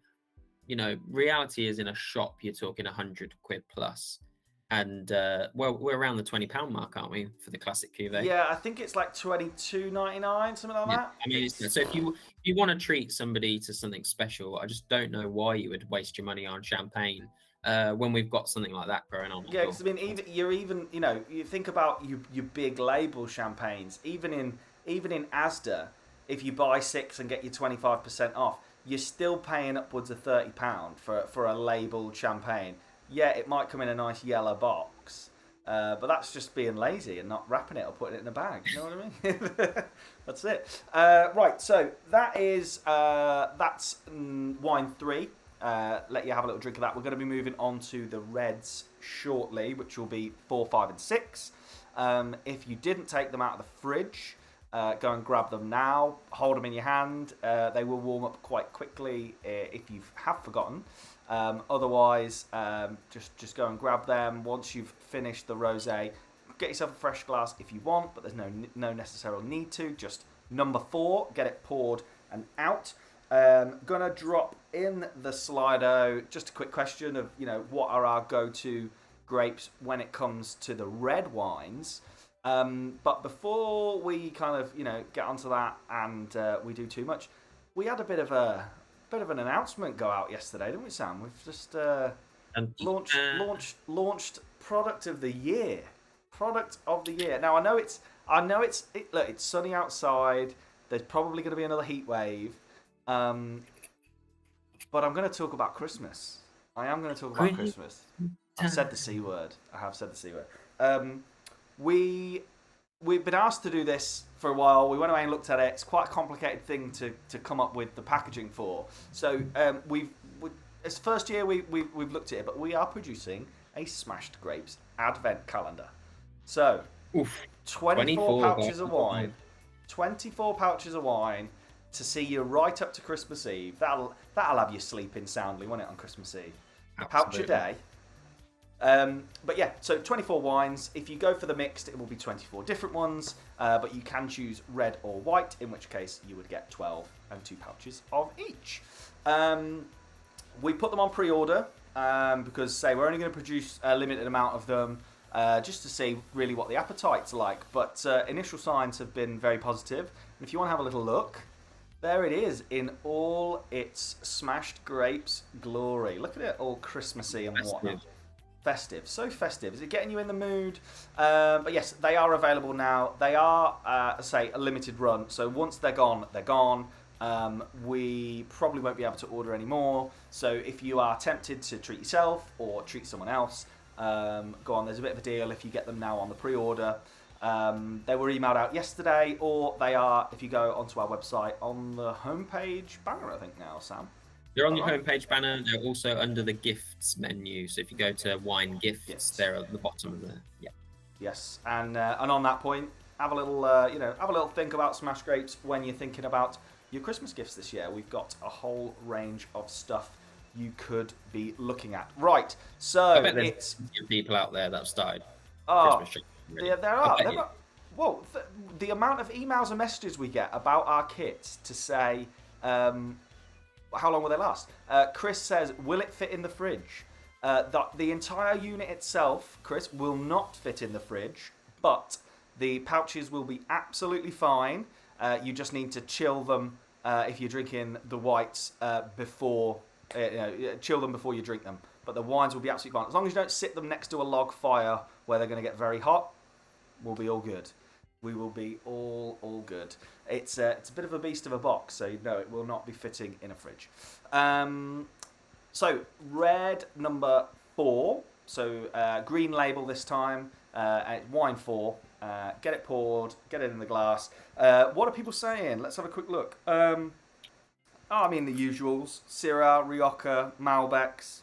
reality is in a shop you're talking 100 quid plus. And we're around the £20 mark, aren't we, for the classic Cuvée? Yeah, I think it's like $22.99, something like that. I mean, so if you want to treat somebody to something special, I just don't know why you would waste your money on Champagne when we've got something like that going on. Yeah, because you think about your big label champagnes, even in Asda, if you buy 6 and get your 25% off, you're still paying upwards of £30 for a labelled champagne. Yeah, it might come in a nice yellow box, but that's just being lazy and not wrapping it or putting it in a bag. You know what I mean? That's it. Right, so that's wine 3. Let you have a little drink of that. We're going to be moving on to the reds shortly, which will be 4, 5, and 6. If you didn't take them out of the fridge, go and grab them now. Hold them in your hand. They will warm up quite quickly if you have forgotten. Otherwise, just go and grab them. Once you've finished the rosé, get yourself a fresh glass if you want, but there's no necessary need to. Just number 4, get it poured and out. Gonna drop in the Slido just a quick question of what are our go-to grapes when it comes to the red wines. But before we kind of get onto that and we do too much, we had a bit of an announcement go out yesterday, didn't we, Sam? We've just launched product of the year. Product of the year. Now I know it's sunny outside. There's probably going to be another heat wave. But I'm going to talk about Christmas. I am going to talk about Christmas. I've said the C word. I have said the C word. We've been asked to do this for a while. We went away and looked at it. It's quite a complicated thing to come up with the packaging for. So it's the first year we've looked at it, but we are producing a Smashed Grapes Advent Calendar. So 24 pouches of wine. 24 pouches of wine to see you right up to Christmas Eve. That'll have you sleeping soundly, won't it, on Christmas Eve? A pouch a day. But yeah, so 24 wines. If you go for the mixed, it will be 24 different ones, but you can choose red or white, in which case you would get 12 and 2 pouches of each. We put them on pre-order because, we're only going to produce a limited amount of them just to see really what the appetite's like. But initial signs have been very positive. And if you want to have a little look, there it is in all its Smashed Grapes glory. Look at it, all Christmassy and whatnot. Festive, so festive. Is it getting you in the mood? But yes, they are available now. They are, a limited run. So once they're gone, they're gone. We probably won't be able to order any more. So if you are tempted to treat yourself or treat someone else, go on. There's a bit of a deal if you get them now on the pre-order. They were emailed out yesterday, or they are, if you go onto our website, on the homepage banner, I think now, Sam. They're on the homepage banner. They're also under the gifts menu. So if you go to wine gifts, they're at the bottom of there. Yeah. Yes, and on that point, have a little, have a little think about smash grapes when you're thinking about your Christmas gifts this year. We've got a whole range of stuff you could be looking at. Right, so I bet there's it's people out there that have started oh, Christmas shopping already. there I are. bet There you. are. Well, the amount of emails and messages we get about our kits to say how long will they last? Chris says, will it fit in the fridge? The entire unit itself, Chris, will not fit in the fridge, but the pouches will be absolutely fine. You just need to chill them if you're drinking the whites before, chill them before you drink them. But the wines will be absolutely fine. As long as you don't sit them next to a log fire where they're going to get very hot, we'll be all good. We will be all good. It's a bit of a beast of a box, so no, it will not be fitting in a fridge. So red number 4. So green label this time. And it's wine 4. Get it poured. Get it in the glass. What are people saying? Let's have a quick look. The usuals: Syrah, Rioja, Malbecs.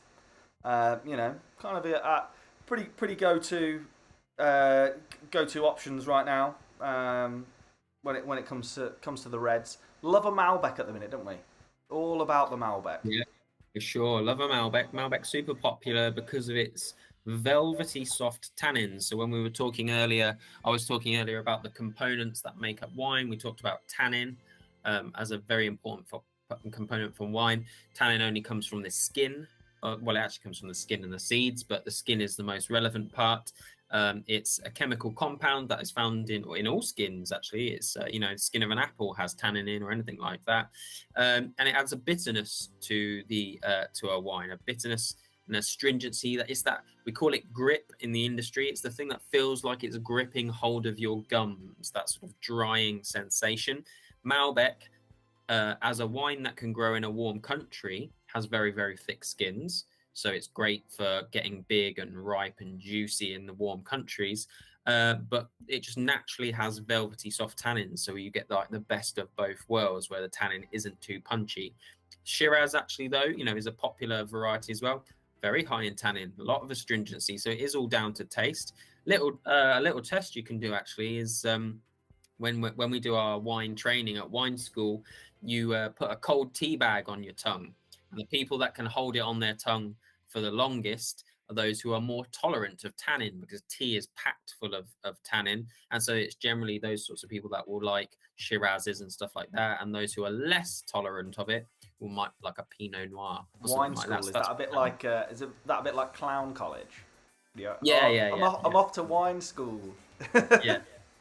Kind of a pretty go-to options right now. When it comes to the reds, love a Malbec at the minute, don't we? All about the Malbec. Yeah, for sure. Love a Malbec. Malbec's super popular because of its velvety soft tannins. So when we were talking earlier, I was talking earlier about the components that make up wine. We talked about tannin as a very important component from wine. Tannin only comes from the skin. Well, it actually comes from the skin and the seeds, but the skin is the most relevant part. It's a chemical compound that is found in all skins. Actually, it's the skin of an apple has tannin in, or anything like that, and it adds a bitterness to a wine, a bitterness and a stringency. That we call it grip in the industry. It's the thing that feels like it's gripping hold of your gums. That sort of drying sensation. Malbec, as a wine that can grow in a warm country, has very, very thick skins. So it's great for getting big and ripe and juicy in the warm countries. But it just naturally has velvety soft tannins. So you get like the best of both worlds, where the tannin isn't too punchy. Shiraz actually, though, is a popular variety as well. Very high in tannin, a lot of astringency. So it is all down to taste. A little test you can do actually is when we do our wine training at wine school, you put a cold tea bag on your tongue. And the people that can hold it on their tongue for the longest are those who are more tolerant of tannin, because tea is packed full of tannin. And so it's generally those sorts of people that will like Shirazes and stuff like that. And those who are less tolerant of it will might like a Pinot Noir. Wine school, is that a bit like Clown College? Yeah. Yeah. I'm off to wine school. Yeah.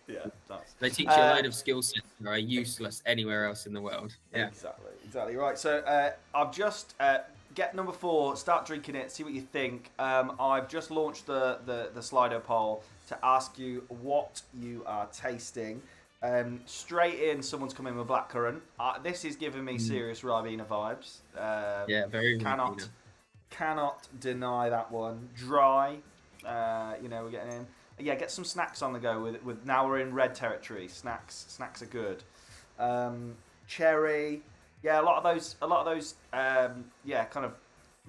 Yeah, nice. They teach you a load of skill sets that are useless anywhere else in the world. Yeah, exactly right. So I've just get number 4. Start drinking it. See what you think. I've just launched the Slido poll to ask you what you are tasting. Straight in, someone's come in with blackcurrant. This is giving me serious Ribena vibes. Very cannot deny that one. Dry. We're getting in. Yeah, get some snacks on the go with now we're in red territory. Snacks are good. Cherry, yeah, a lot of those kind of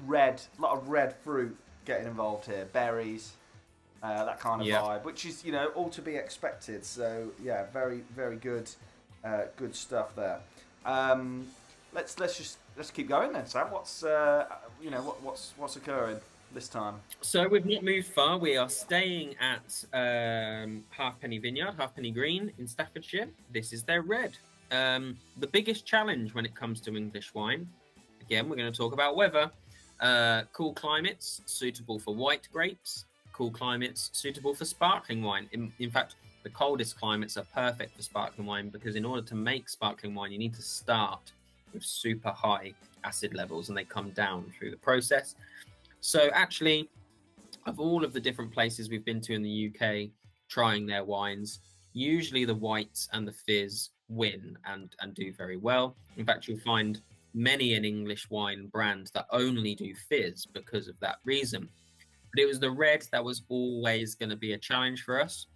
red, a lot of red fruit getting involved here. Berries, that kind of vibe, which is all to be expected. So yeah, very, very good, good stuff there. Let's keep going then, Sam. What's occurring this time? So we've not moved far. We are staying at Halfpenny Vineyard, Halfpenny Green in Staffordshire. This is their red. The biggest challenge when it comes to English wine, again, we're going to talk about weather. Cool climates suitable for white grapes. Cool climates suitable for sparkling wine. In fact, the coldest climates are perfect for sparkling wine, because in order to make sparkling wine, you need to start with super high acid levels, and they come down through the process. So actually, of all of the different places we've been to in the UK trying their wines, usually the whites and the fizz win and do very well. In fact, you'll find many an English wine brand that only do fizz because of that reason. But it was the red that was always going to be a challenge for us.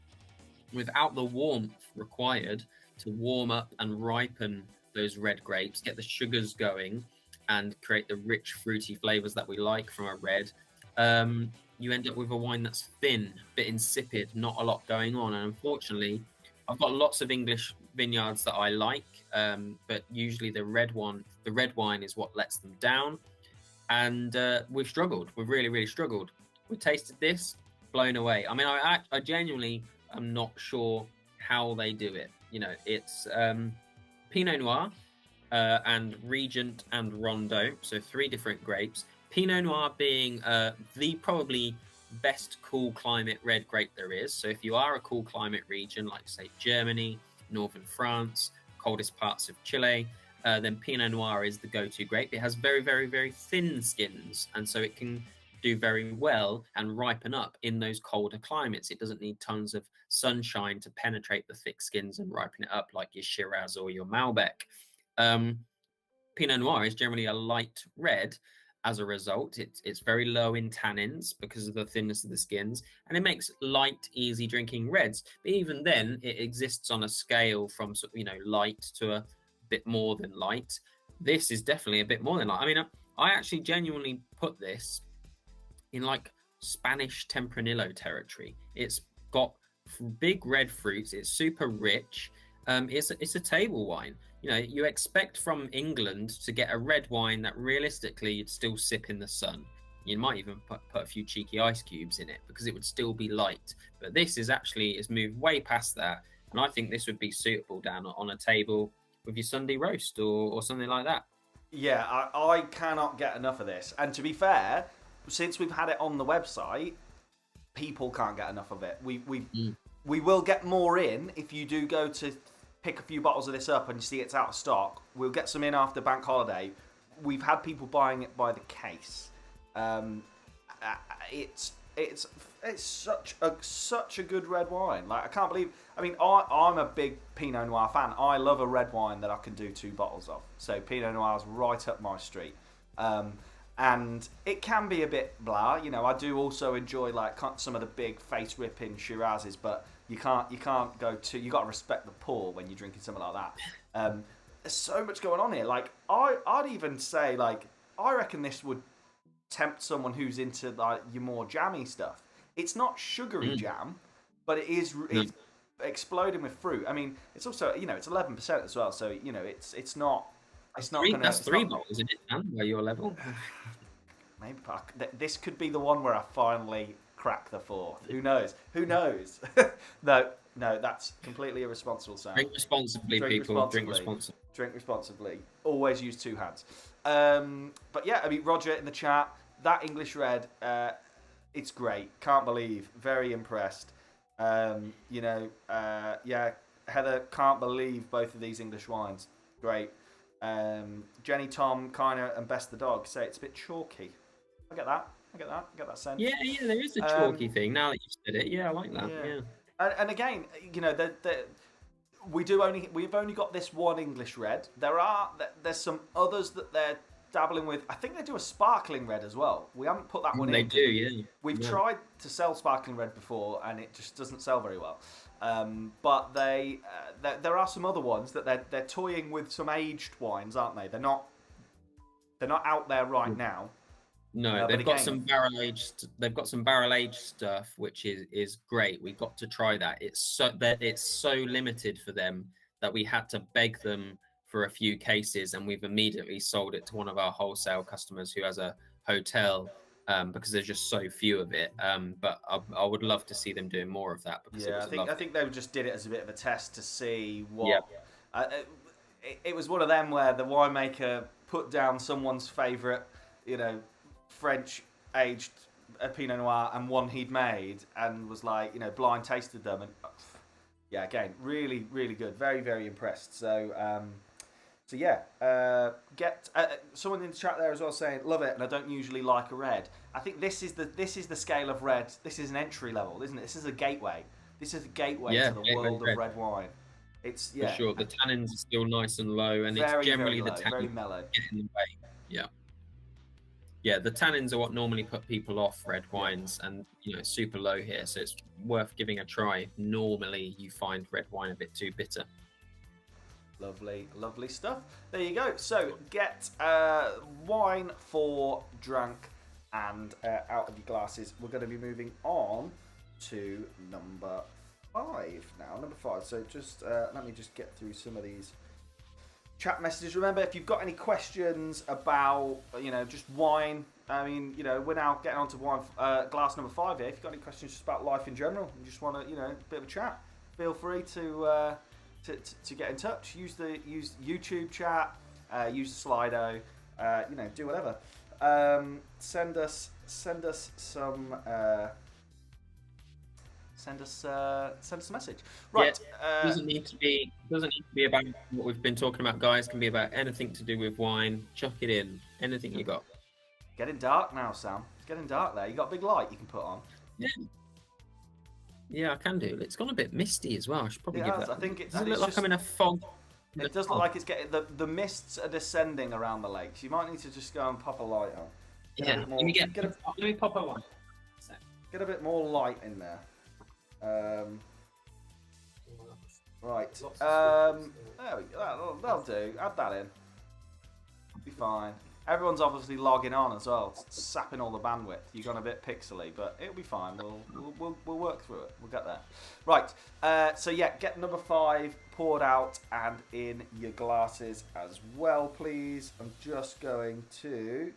Without the warmth required to warm up and ripen those red grapes, get the sugars going, and create the rich fruity flavors that we like from a red, you end up with a wine that's thin, a bit insipid, not a lot going on. And unfortunately, I've got lots of English vineyards that I like, but usually the red wine is what lets them down. And we've struggled. We've really, really struggled. We tasted this, blown away. I mean, I genuinely am not sure how they do it. You know, it's Pinot Noir and Regent and Rondo, so 3 different grapes. Pinot Noir being the probably best cool climate red grape there is. So if you are a cool climate region, like say Germany, northern France, coldest parts of Chile, then Pinot Noir is the go-to grape. It has very, very, very thin skins, and so it can do very well and ripen up in those colder climates. It doesn't need tons of sunshine to penetrate the thick skins and ripen it up like your Shiraz or your Malbec. Pinot Noir is generally a light red. As a result, it's very low in tannins because of the thinness of the skins, and it makes light, easy drinking reds. But even then, it exists on a scale from light to a bit more than light. This is definitely a bit more than light. I mean, I actually genuinely put this in like Spanish Tempranillo territory. It's got big red fruits. It's super rich. It's a table wine. You know, you expect from England to get a red wine that realistically you'd still sip in the sun. You might even put a few cheeky ice cubes in it because it would still be light. But this is moved way past that. And I think this would be suitable down on a table with your Sunday roast or something like that. Yeah, I cannot get enough of this. And to be fair, since we've had it on the website, people can't get enough of it. We will get more in if you do go to pick a few bottles of this up and you see it's out of stock. We'll get some in after bank holiday. We've had people buying it by the case. It's such a good red wine. Like, I can't believe. I mean, I'm a big Pinot Noir fan. I love a red wine that I can do 2 bottles of. So Pinot Noir is right up my street. And it can be a bit blah. You know, I do also enjoy like some of the big face ripping Shirazes, but you can't go to. You got to respect the pour when you're drinking something like that. There's so much going on here. Like I'd even say like I reckon this would tempt someone who's into like your more jammy stuff. It's not sugary jam, but it's exploding with fruit. I mean, it's also it's 11% as well. So it's not. That's 3 bottles, isn't it? By your level. Maybe this could be the one where I finally crack the 4th. Who knows? No, that's completely irresponsible, Sam. Drink responsibly, people. Drink responsibly. Drink responsibly. Always use 2 hands. But yeah, I mean, Roger in the chat, that English red, it's great. Can't believe. Very impressed. Yeah, Heather, can't believe both of these English wines. Great. Jenny, Tom, Kiner, and Best the Dog say it's a bit chalky. I get that sense. Yeah, there is a chalky thing. Now that you've said it, I like that. Yeah. And again, we've only got this one English red. There's some others that they're dabbling with. I think they do a sparkling red as well. We haven't put that one in. They do, yeah. We've tried to sell sparkling red before, and it just doesn't sell very well. But there are some other ones that they're toying with some aged wines, aren't they? They're not out there right now. No, they've got some barrel aged. They've got some barrel aged stuff, which is great. We've got to try that. It's so limited for them that we had to beg them for a few cases, and we've immediately sold it to one of our wholesale customers who has a hotel. Because there's just so few of it, but I would love to see them doing more of that. Because I think they just did it as a bit of a test to see what. It was one of them where the winemaker put down someone's favourite, French aged Pinot Noir and one he'd made, and was like, blind tasted them, and again, really, really good, very, very impressed. So. Get someone in the chat there as well saying love it, and I don't usually like a red. I think this is the scale of red. This is an entry level, isn't it? This is a gateway. This is a gateway to the world of red wine. It's for sure. The tannins are still nice and low, and it's generally the tannins very mellow. Get in the way. Yeah. The tannins are what normally put people off red wines, and it's super low here, so it's worth giving a try. Normally, you find red wine a bit too bitter. Lovely, lovely stuff. There you go. So get wine for drunk and out of your glasses. We're going to be moving on to number 5 now. Number 5. So just let me just get through some of these chat messages. Remember, if you've got any questions about, just wine, I mean, we're now getting on to wine, glass number 5 here. If you've got any questions just about life in general and just want to, a bit of a chat, feel free to get in touch. Use YouTube chat, use the Slido, do whatever. Send us some. Send us a message. Right. Yeah, doesn't need to be about what we've been talking about, guys. Can be about anything to do with wine. Chuck it in. Anything you got. Getting dark now, Sam. It's getting dark there. You got a big light you can put on. Yeah, I can do. It's gone a bit misty as well. I should probably give that. I think it does it look like I'm in a fog. It does look like it's getting the mists are descending around the lakes. You might need to just go and pop a light on. Let me pop a light. Get a bit more light in there. Right. There we go. That'll do. Add that in. Be fine. Everyone's obviously logging on as well, sapping all the bandwidth. You've gone a bit pixely, but it'll be fine. We'll work through it. We'll get there. Right. So yeah, get number 5 poured out and in your glasses as well, please. I'm just going to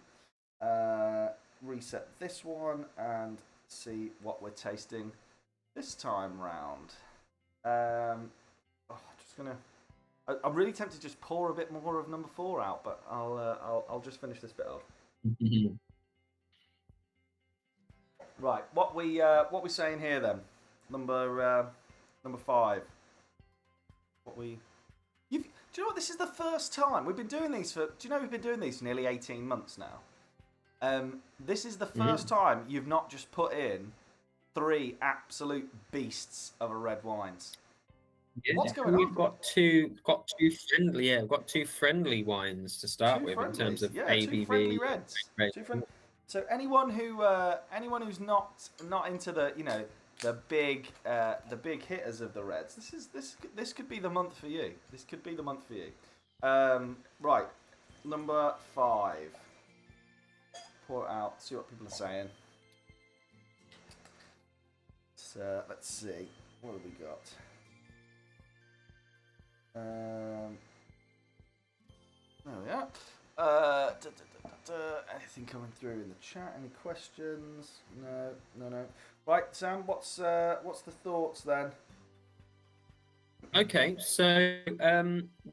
reset this one and see what we're tasting this time round. I'm really tempted to just pour a bit more of number 4 out, but I'll just finish this bit off. Right, what we saying here then? Number 5. Do you know what? This is the first time we've been doing these for. Do you know we've been doing these for nearly 18 months now? This is the first time you've not just put in 3 absolute beasts of a red wines. Yeah. What's going on? We've got two friendly wines to start with in terms of ABV. 2 friendly reds. So anyone who's not into the big hitters of the reds, this could be the month for you. This could be the month for you. Right, number 5. Pour it out. See what people are saying. So let's see. What have we got? There we are. Anything coming through in the chat? Any questions? No. Right, Sam. What's the thoughts then? Okay, so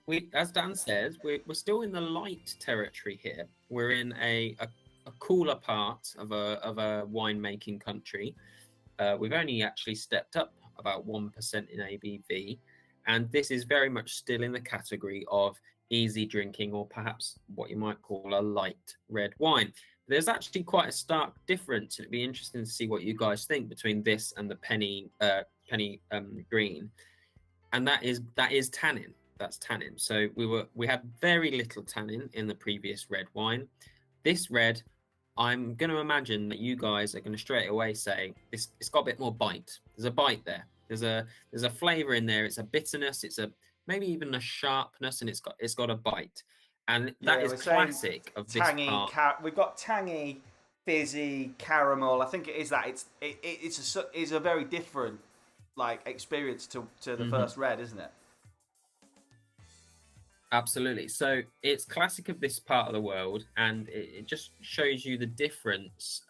we, as Dan says, we're still in the light territory here. We're in a cooler part of a winemaking country. We've only actually stepped up about 1% in ABV. And this is very much still in the category of easy drinking, or perhaps what you might call a light red wine. There's actually quite a stark difference. It'd be interesting to see what you guys think between this and the penny green, and that is tannin. That's tannin. So we had very little tannin in the previous red wine. This red, I'm going to imagine that you guys are going to straight away say it's got a bit more bite. There's a bite there. There's a flavour in there. It's a bitterness. It's maybe even a sharpness, and it's got a bite, and that is classic of this part. We've got tangy, fizzy, caramel. I think it is that. It's a very different experience to the first red, isn't it? Absolutely. So it's classic of this part of the world, and it just shows you the difference.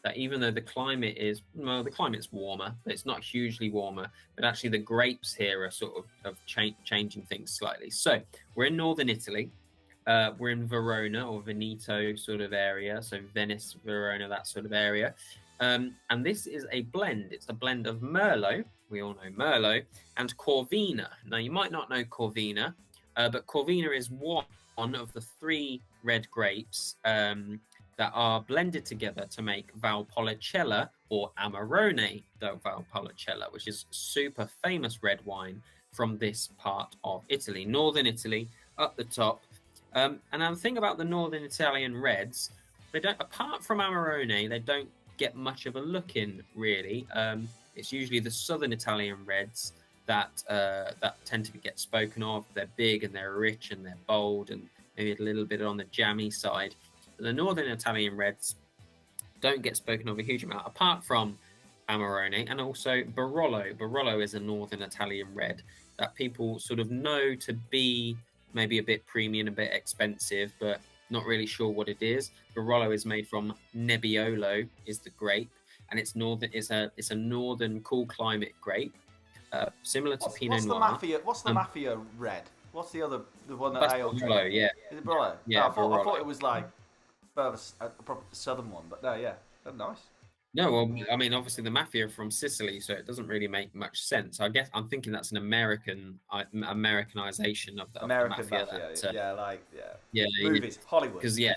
That even though the climate's warmer, but it's not hugely warmer, but actually the grapes here are sort of changing things slightly. So we're in northern Italy. We're in Verona or Veneto sort of area. So Venice, Verona, that sort of area. And this is a blend. It's a blend of Merlot. We all know Merlot and Corvina. Now you might not know Corvina, but Corvina is one of the 3 red grapes that are blended together to make Valpolicella or Amarone del Valpolicella, which is super famous red wine from this part of Italy, northern Italy, up the top. And the thing about the northern Italian reds, they don't, apart from Amarone, they don't get much of a look in really. It's usually the southern Italian reds that tend to get spoken of. They're big and they're rich and they're bold and maybe a little bit on the jammy side. The northern Italian reds don't get spoken of a huge amount, apart from Amarone, and also Barolo. Barolo is a northern Italian red that people sort of know to be maybe a bit premium, a bit expensive, but not really sure what it is. Barolo is made from Nebbiolo, is the grape, and it's northern. It's a northern cool climate grape, similar to Pinot Noir. What's the Mafia red? What's the one that That's ale Barolo, drink? yeah, Is it Barolo? yeah, Oh, I Barolo. thought it was like further a proper southern one, but no, yeah, that's nice. No, well, I mean, obviously the mafia are from Sicily, so it doesn't really make much sense. I guess I'm thinking that's an Americanization of the American mafia. Mafia, That, yeah, yeah, movies, Hollywood. because yeah,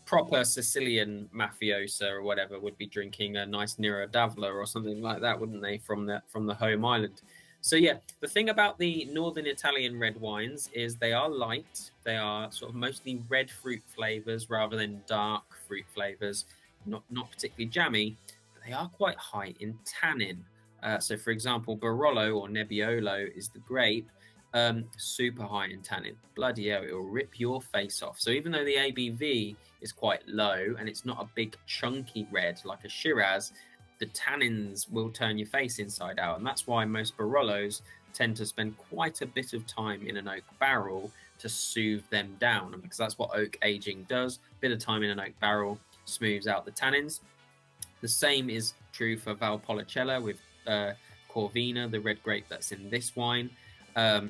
proper Sicilian mafiosa or whatever would be drinking a nice Nero d'Avola or something like that, wouldn't they, from the home island? So yeah, the thing about the northern Italian red wines is they are light. They are sort of mostly red fruit flavors rather than dark fruit flavors. Not particularly jammy, but they are quite high in tannin. So, for example, Barolo or Nebbiolo is the grape, super high in tannin. Bloody hell, it will rip your face off. So, even though the ABV is quite low and it's not a big chunky red like a Shiraz, the tannins will turn your face inside out, and that's why most Barolos tend to spend quite a bit of time in an oak barrel to soothe them down, and because that's what oak aging does. A bit of time in an oak barrel smooths out the tannins. The same is true for Valpolicella with Corvina, the red grape that's in this wine. A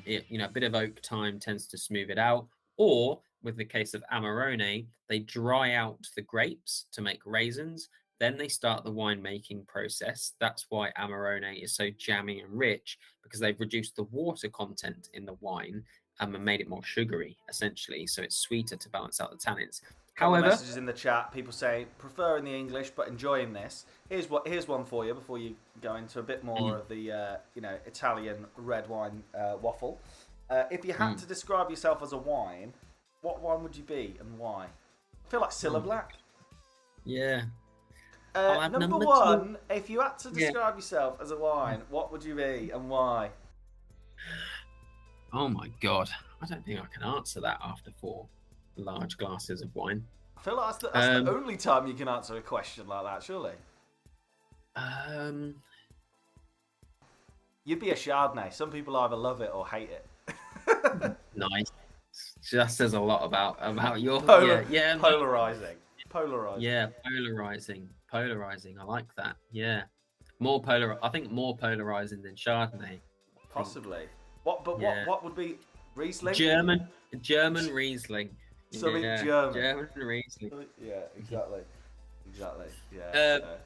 bit of oak time tends to smooth it out. Or with the case of Amarone, they dry out the grapes to make raisins. Then they start the winemaking process. That's why Amarone is so jammy and rich, because they've reduced the water content in the wine and made it more sugary, essentially. So it's sweeter to balance out the tannins. However, messages in the chat, people say preferring the English but enjoying this. Here's one for you before you go into a bit more of the Italian red wine waffle. If you had to describe yourself as a wine, what wine would you be and why? I feel like Cilla Black. Yeah. Number one, if you had to describe yourself as a wine, what would you be and why? Oh my god, I don't think I can answer that after 4 large glasses of wine. I feel like that's the only time you can answer a question like that, surely. You'd be a Chardonnay. Some people either love it or hate it. Nice. That says a lot about your polarizing. Yeah, polarizing. I like that. Yeah, I think more polarizing than Chardonnay. Possibly. What would be Riesling? German Riesling. Something German. German Riesling. Yeah, exactly.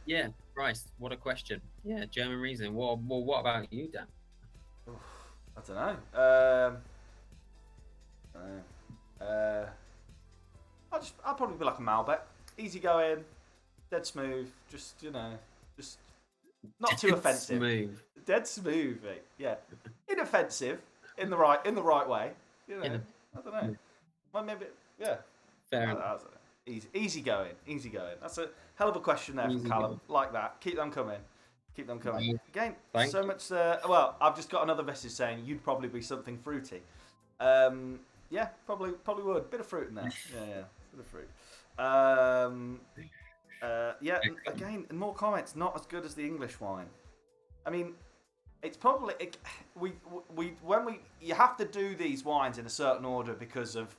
Yeah. Christ, what a question. Yeah, German Riesling. What about you, Dan? I don't know. I'll probably be like a Malbec, easy going, dead smooth, just not too offensive. Smooth. Dead smooth, mate. Yeah, inoffensive in the right way. I don't know. Well, maybe Fair enough. Easy going. That's a hell of a question there from Callum. Like that. Keep them coming. Again, Thanks. so much. Well, I've just got another message saying you'd probably be something fruity. Yeah, probably would. Bit of fruit in there. Yeah, bit of fruit. Again, more comments. Not as good as the English wine. I mean, it's probably you have to do these wines in a certain order because of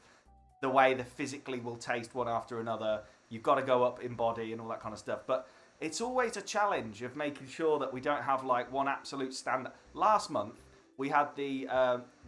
the way they physically will taste one after another. You've got to go up in body and all that kind of stuff. But it's always a challenge of making sure that we don't have like one absolute standard. Last month we had the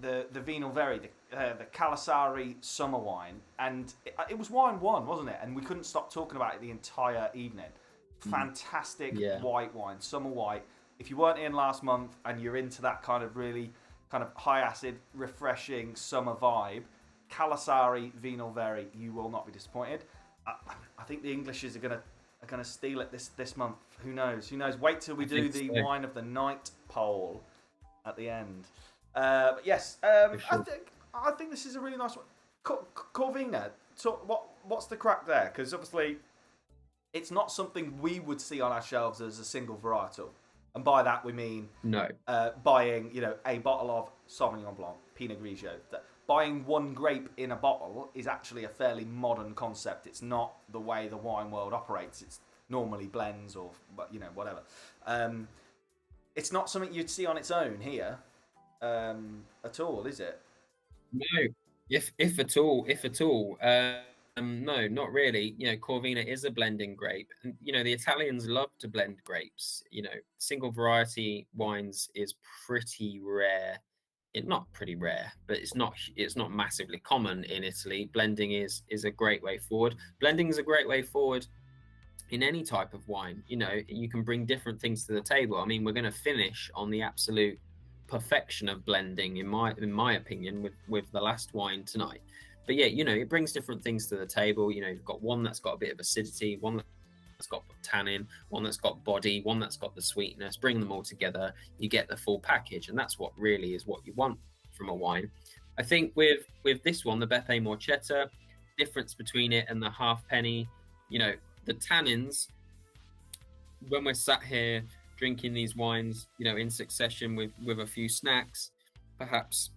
Vino Veri, the Calasari summer wine, and it was wine one, wasn't it? And we couldn't stop talking about it the entire evening. Fantastic white wine, summer white. If you weren't in last month and you're into that kind of really kind of high acid, refreshing summer vibe, Calasari Vino Veri, you will not be disappointed. I think the Englishes are gonna steal it this month. Who knows? Wait till we do the wine of the night poll at the end. But yes, sure. I think this is a really nice one. Corvina. So what's the crack there? Because obviously, it's not something we would see on our shelves as a single varietal. And by that we mean buying a bottle of Sauvignon Blanc, Pinot Grigio. Buying one grape in a bottle is actually a fairly modern concept. It's not the way the wine world operates. It's normally blends or whatever. It's not something you'd see on its own here at all, is it? No, if at all, if at all. No, not really. Corvina is a blending grape, and the Italians love to blend grapes. Single variety wines is pretty rare. Not pretty rare, but it's not massively common in Italy. Blending is a great way forward. Blending is a great way forward in any type of wine. You can bring different things to the table. I mean, we're going to finish on the absolute perfection of blending, in my opinion, with the last wine tonight. But yeah, it brings different things to the table. You've got one that's got a bit of acidity, one that's got tannin, one that's got body, one that's got the sweetness. Bring them all together, you get the full package, and that's what really is what you want from a wine. I think with this one, the Beppe Morchetta, difference between it and the halfpenny, the tannins, when we're sat here drinking these wines, in succession with a few snacks, perhaps,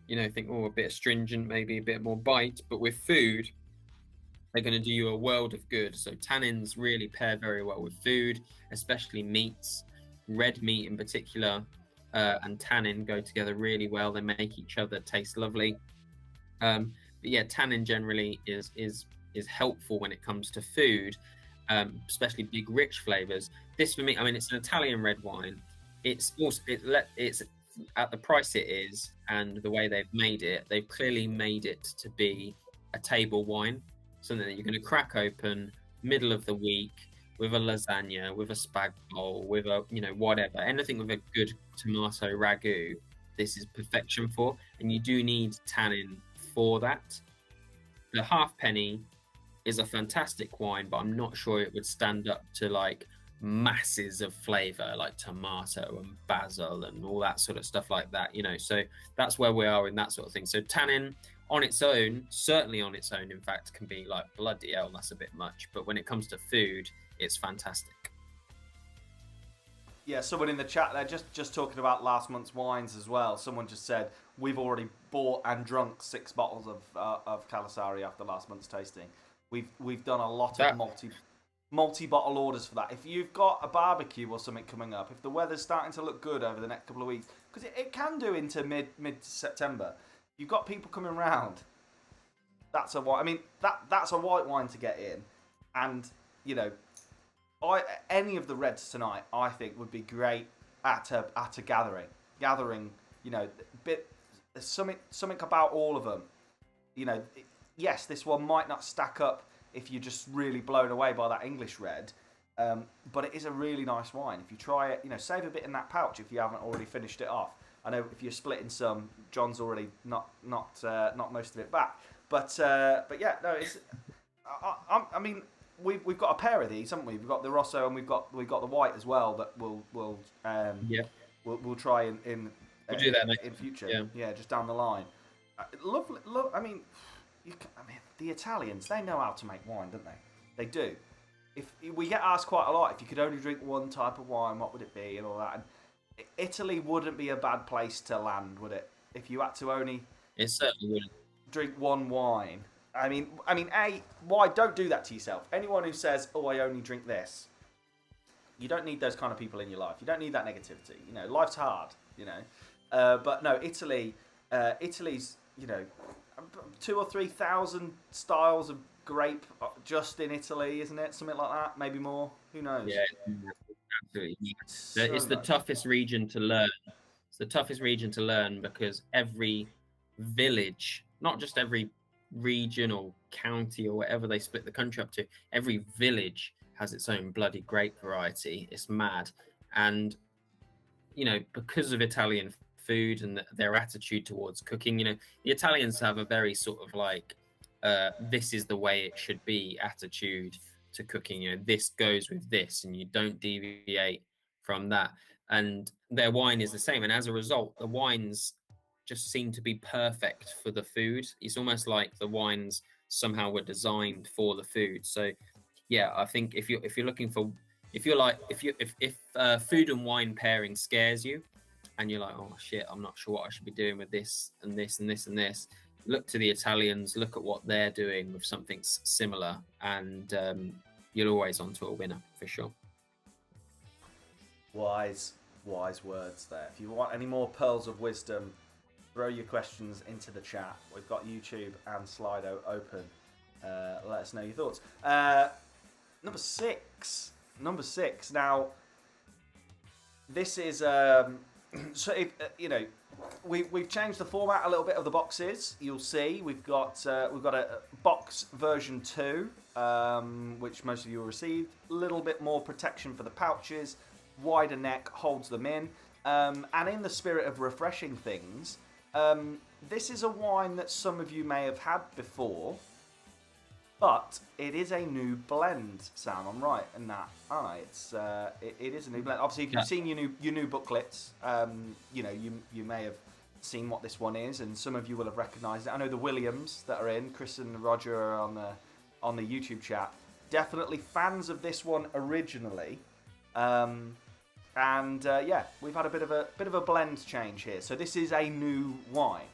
think, a bit astringent, maybe a bit more bite, but with food, they're going to do you a world of good. So tannins really pair very well with food, especially meats, red meat in particular, and tannin go together really well. They make each other taste lovely. But yeah, tannin generally is helpful when it comes to food, especially big rich flavors. This for me, I mean, it's an Italian red wine. It's at the price it is and the way they've made it. They've clearly made it to be a table wine, something that you're going to crack open middle of the week with a lasagna, with a spag bowl, with a whatever, anything with a good tomato ragu. This is perfection for, and you do need tannin for that. The halfpenny is a fantastic wine, but I'm not sure it would stand up to like masses of flavor like tomato and basil and all that sort of stuff like that. So that's where we are in that sort of thing. So tannin on its own, certainly on its own, in fact, can be like, bloody hell, that's a bit much. But when it comes to food, it's fantastic. Yeah, someone in the chat there just talking about last month's wines as well. Someone just said we've already bought and drunk 6 bottles of Calasari after last month's tasting. We've done a lot of multi-bottle orders for that. If you've got a barbecue or something coming up, if the weather's starting to look good over the next couple of weeks, because it can do into mid-September, you've got people coming around. That's a white. I mean, that's a white wine to get in, and any of the reds tonight, I think, would be great at a gathering. Something about all of them. Yes, this one might not stack up if you're just really blown away by that English red, but it is a really nice wine. If you try it, save a bit in that pouch if you haven't already finished it off. I know if you're splitting some, John's already not most of it back. But yeah, no, it's. I mean, we've got a pair of these, haven't we? We've got the Rosso and we've got the white as well that we'll try in we'll do that in future. Yeah, just down the line. Lovely. I mean, the Italians, they know how to make wine, don't they? They do. If we get asked quite a lot, if you could only drink one type of wine, what would it be, and all that. And Italy wouldn't be a bad place to land, would it? If you had to only it certainly wouldn't drink one wine. I mean, why don't do that to yourself? Anyone who says, "Oh, I only drink this," you don't need those kind of people in your life. You don't need that negativity. Life's hard. But no, Italy's 2,000 or 3,000 styles of grape just in Italy, isn't it? Something like that, maybe more. Who knows? Yeah, absolutely. It's the toughest region to learn. It's the toughest region to learn because every village, not just every region or county or whatever they split the country up to, every village has its own bloody grape variety. It's mad. And, because of Italian food and their attitude towards cooking, the Italians have a very sort of like, this is the way it should be attitude to cooking. This goes with this and you don't deviate from that. And their wine is the same. And as a result, the wines just seem to be perfect for the food. It's almost like the wines somehow were designed for the food. So yeah, I think if you're looking for, if food and wine pairing scares you and you're like, oh shit, I'm not sure what I should be doing with this and this and this and this, look to the Italians, look at what they're doing with something similar, and you're always onto a winner for sure. Wise words there. If you want any more pearls of wisdom, throw your questions into the chat. We've got YouTube and Slido open. Let us know your thoughts. Number six. Now, this is so if, we've changed the format a little bit of the boxes. You'll see we've got a box version 2, which most of you will receive. A little bit more protection for the pouches. Wider neck holds them in. And in the spirit of refreshing things, this is a wine that some of you may have had before, but it is a new blend. Sam, I'm right in that, aren't I? It is a new blend. Obviously, if you've seen your new booklets, you may have seen what this one is, and some of you will have recognised it. I know the Williams that are in, Chris and Roger are on the YouTube chat, definitely fans of this one originally. We've had a bit of a blend change here. So this is a new wine.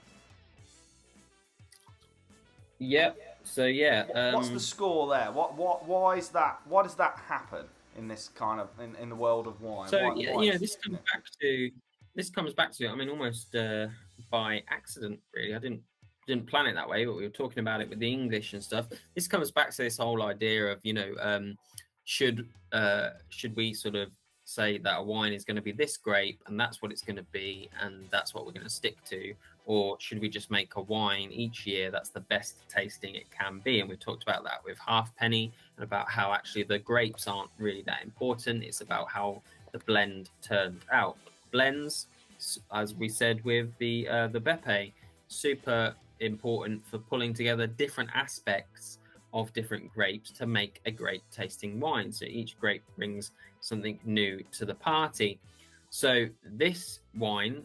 Yep. So yeah. What's the score there? Why is that? Why does that happen in this kind of in the world of wine? So this comes back to I mean, almost by accident, really. I didn't plan it that way, but we were talking about it with the English and stuff. This comes back to this whole idea of should we sort of say that a wine is going to be this grape and that's what it's going to be and that's what we're going to stick to, or should we just make a wine each year that's the best tasting it can be? And we've talked about that with Halfpenny and about how actually the grapes aren't really that important. It's about how the blend turned out. Blends, as we said with the Beppe, super important for pulling together different aspects of different grapes to make a great tasting wine. So each grape brings something new to the party. So this wine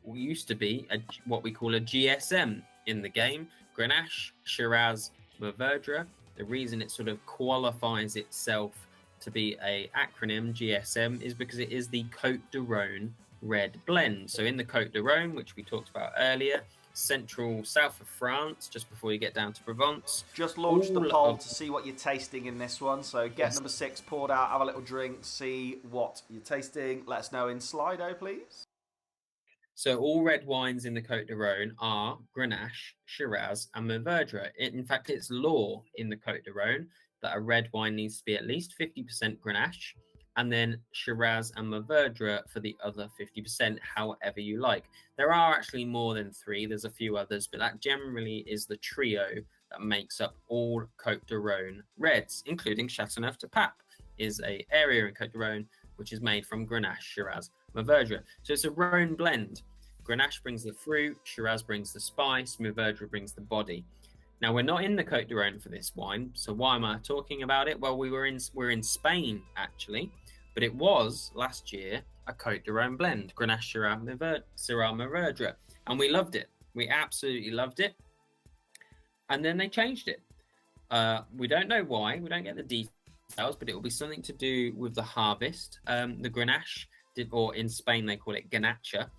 used to be what we call a GSM in the game: Grenache, Shiraz, Mourvedre. The reason it sort of qualifies itself to be a acronym GSM is because it is the Côte de Rhône red blend. So in the Côte de Rhône, which we talked about earlier, central south of France, just before you get down to Provence. Just launched the poll to see what you're tasting in this one. So get number 6 poured out, have a little drink, see what you're tasting. Let us know in Slido, please. So all red wines in the Côte de Rhône are Grenache, Shiraz, and Mourvedre. In fact, it's law in the Côte de Rhône that a red wine needs to be at least 50% Grenache, and then Shiraz and Mourvedre for the other 50%, however you like. There are actually more than 3. There's a few others, but that generally is the trio that makes up all Côte de Rhône reds, including Châteauneuf du Pape is a area in Côte de Rhône which is made from Grenache, Shiraz, Mourvedre. So it's a Rhône blend. Grenache brings the fruit, Shiraz brings the spice, Mourvedre brings the body. Now, we're not in the Côte de Rhône for this wine, so why am I talking about it? Well, we're in Spain, actually. But it was, last year, a Côte de Rhône blend, Grenache, Syrah, Mourvedre. And we loved it. We absolutely loved it. And then they changed it. We don't know why. We don't get the details, but it will be something to do with the harvest. The Grenache, or in Spain they call it Ganacha,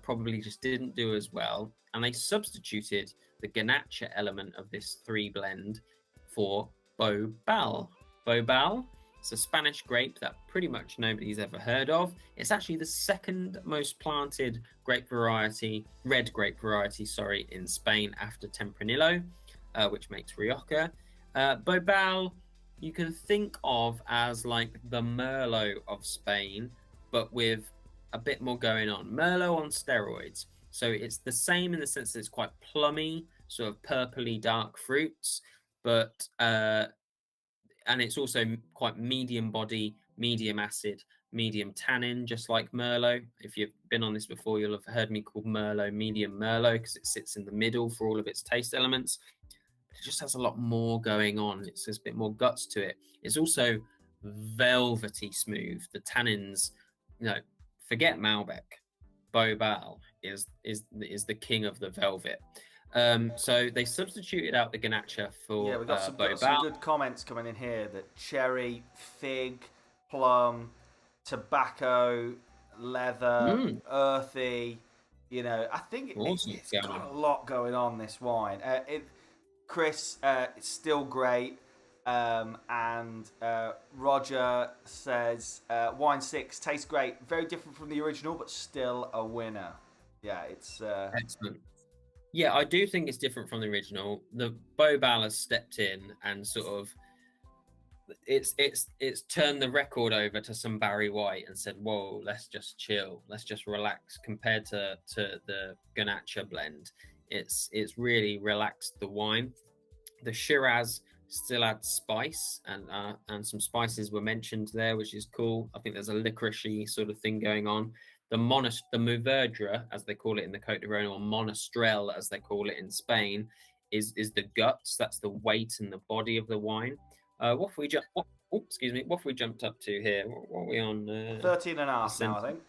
probably just didn't do as well. And they substituted the Ganacha element of this 3 blend for Bobal. Bobal? It's a Spanish grape that pretty much nobody's ever heard of. It's actually the second most planted red grape variety, in Spain after Tempranillo, which makes Rioja. Bobal, you can think of as like the Merlot of Spain, but with a bit more going on. Merlot on steroids. So it's the same in the sense that it's quite plummy, sort of purpley dark fruits, but and it's also quite medium body, medium acid, medium tannin, just like Merlot. If you've been on this before, you'll have heard me call Merlot medium Merlot because it sits in the middle for all of its taste elements. It just has a lot more going on. It's a bit more guts to it. It's also velvety smooth. The tannins, forget Malbec. Bobal is the king of the velvet. So they substituted out the Ganacha for we've got some good comments coming in here that cherry, fig, plum, tobacco, leather, earthy. I think it's got a lot going on, this wine. Chris, it's still great. And Roger says wine 6 tastes great, very different from the original, but still a winner. Yeah, it's Excellent. Yeah, I do think it's different from the original. The Bo Ballard stepped in and sort of it's turned the record over to some Barry White and said, "Whoa, let's just chill, let's just relax." Compared to the Ganacha blend, it's really relaxed the wine. The Shiraz still adds spice, and some spices were mentioned there, which is cool. I think there's a licoricey sort of thing going on. The Mourvedre, as they call it in the Côte d'Or, or Monastrell, as they call it in Spain, is the guts. That's the weight and the body of the wine. What have we jumped? Excuse me. What have we jumped up to here? What are we on? 13 and a half now, I think.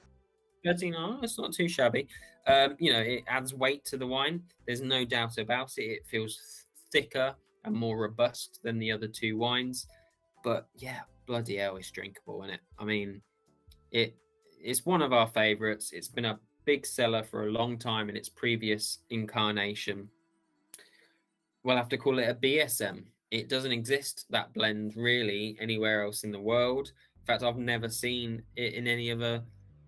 13. Oh, it's not too shabby. It adds weight to the wine. There's no doubt about it. It feels thicker and more robust than the other two wines. But yeah, bloody hell, it's drinkable, isn't it? I mean, it's one of our favourites. It's been a big seller for a long time in its previous incarnation. We'll have to call it a BSM. It doesn't exist, that blend, really anywhere else in the world. In fact, I've never seen it in any other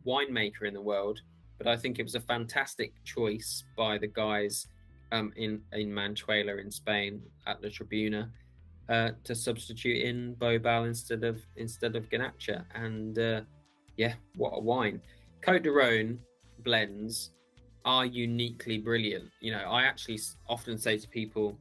winemaker in the world. But I think it was a fantastic choice by the guys in Manchuela in Spain at La Tribuna to substitute in Bobal instead of Ganacha. And yeah, what a wine. Côte d'Or blends are uniquely brilliant. I actually often say to people,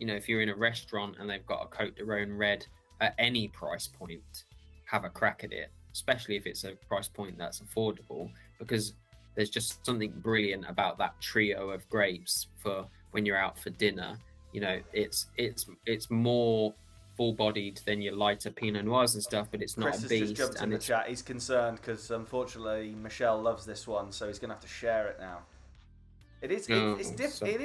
if you're in a restaurant and they've got a Côte d'Or red at any price point, have a crack at it, especially if it's a price point that's affordable, because there's just something brilliant about that trio of grapes for when you're out for dinner. It's more full-bodied than your lighter Pinot Noirs and stuff, but it's not Chris a beast. Has just jumped in the chat. He's concerned because unfortunately Michelle loves this one, so he's going to have to share it now. It is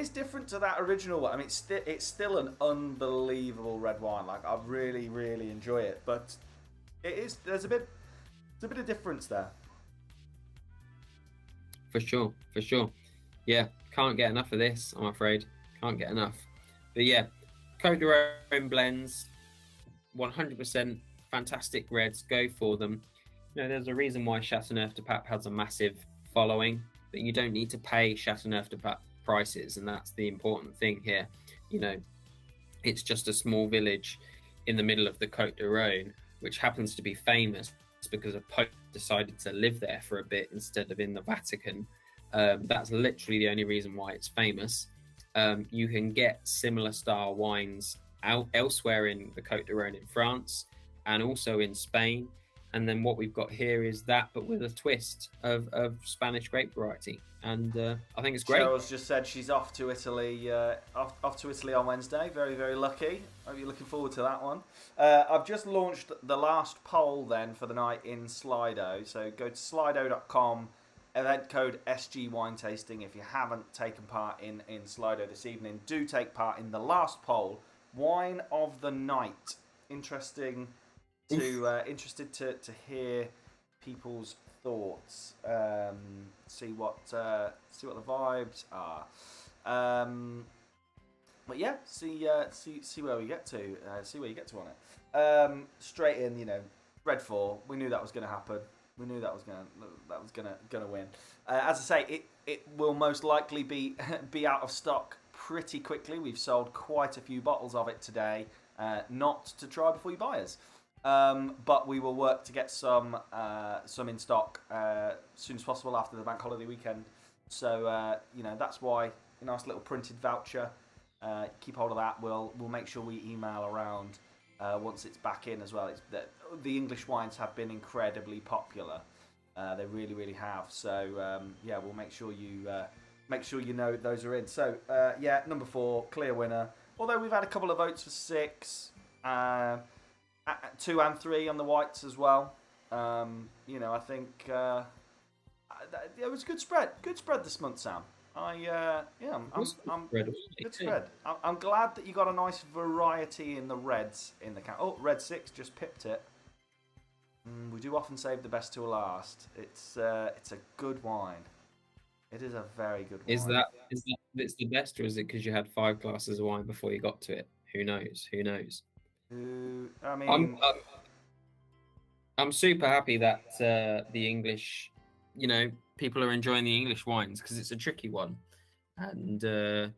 different to that original one. I mean, it's still an unbelievable red wine. Like, I really, really enjoy it, but there's a bit of difference there. For sure. Yeah, can't get enough of this, I'm afraid. Can't get enough. But yeah, Côte d'Or blends, 100% fantastic reds. Go for them. There's a reason why Chateauneuf du Pape has a massive following, but you don't need to pay Chateauneuf du Pape prices, and that's the important thing here. It's just a small village in the middle of the Côte d'Or, which happens to be famous because a pope decided to live there for a bit instead of in the Vatican. That's literally the only reason why it's famous. You can get similar style wines elsewhere in the Côte d'Or in France and also in Spain. And then what we've got here is that, but with a twist of Spanish grape variety. And I think it's great. Cheryl's just said she's off to Italy. Off to Italy on Wednesday. Very, very lucky. Hope you're looking forward to that one. I've just launched the last poll then for the night in Slido. So go to slido.com. Event code SG Wine Tasting. If you haven't taken part in Slido this evening, do take part in the last poll. Wine of the night. Interested to hear people's thoughts. See what the vibes are. But yeah, see where we get to. See where you get to on it. Straight in, Red 4. We knew that was going to happen. We knew that was gonna win. As I say, it will most likely be out of stock pretty quickly. We've sold quite a few bottles of it today. Not to try before you buy us. But we will work to get some in stock as soon as possible after the bank holiday weekend. So that's why a nice little printed voucher. Keep hold of that. We'll make sure we email around once it's back in as well. The English wines have been incredibly popular. They really, really have. So we'll make sure you know those are in. So number 4, clear winner. Although we've had a couple of votes for 6. 2 and 3 on the whites as well. I think it was a good spread. Good spread this month, Sam. Good spread. I'm glad that you got a nice variety in the reds in the count. Oh, red 6 just pipped it. We do often save the best till last. It's a good wine. It is a very good wine. Is that it's the best, or is it because you had 5 glasses of wine before you got to it? Who knows? I I'm mean, I'm, I'm super happy that the English, people are enjoying the English wines because it's a tricky one, and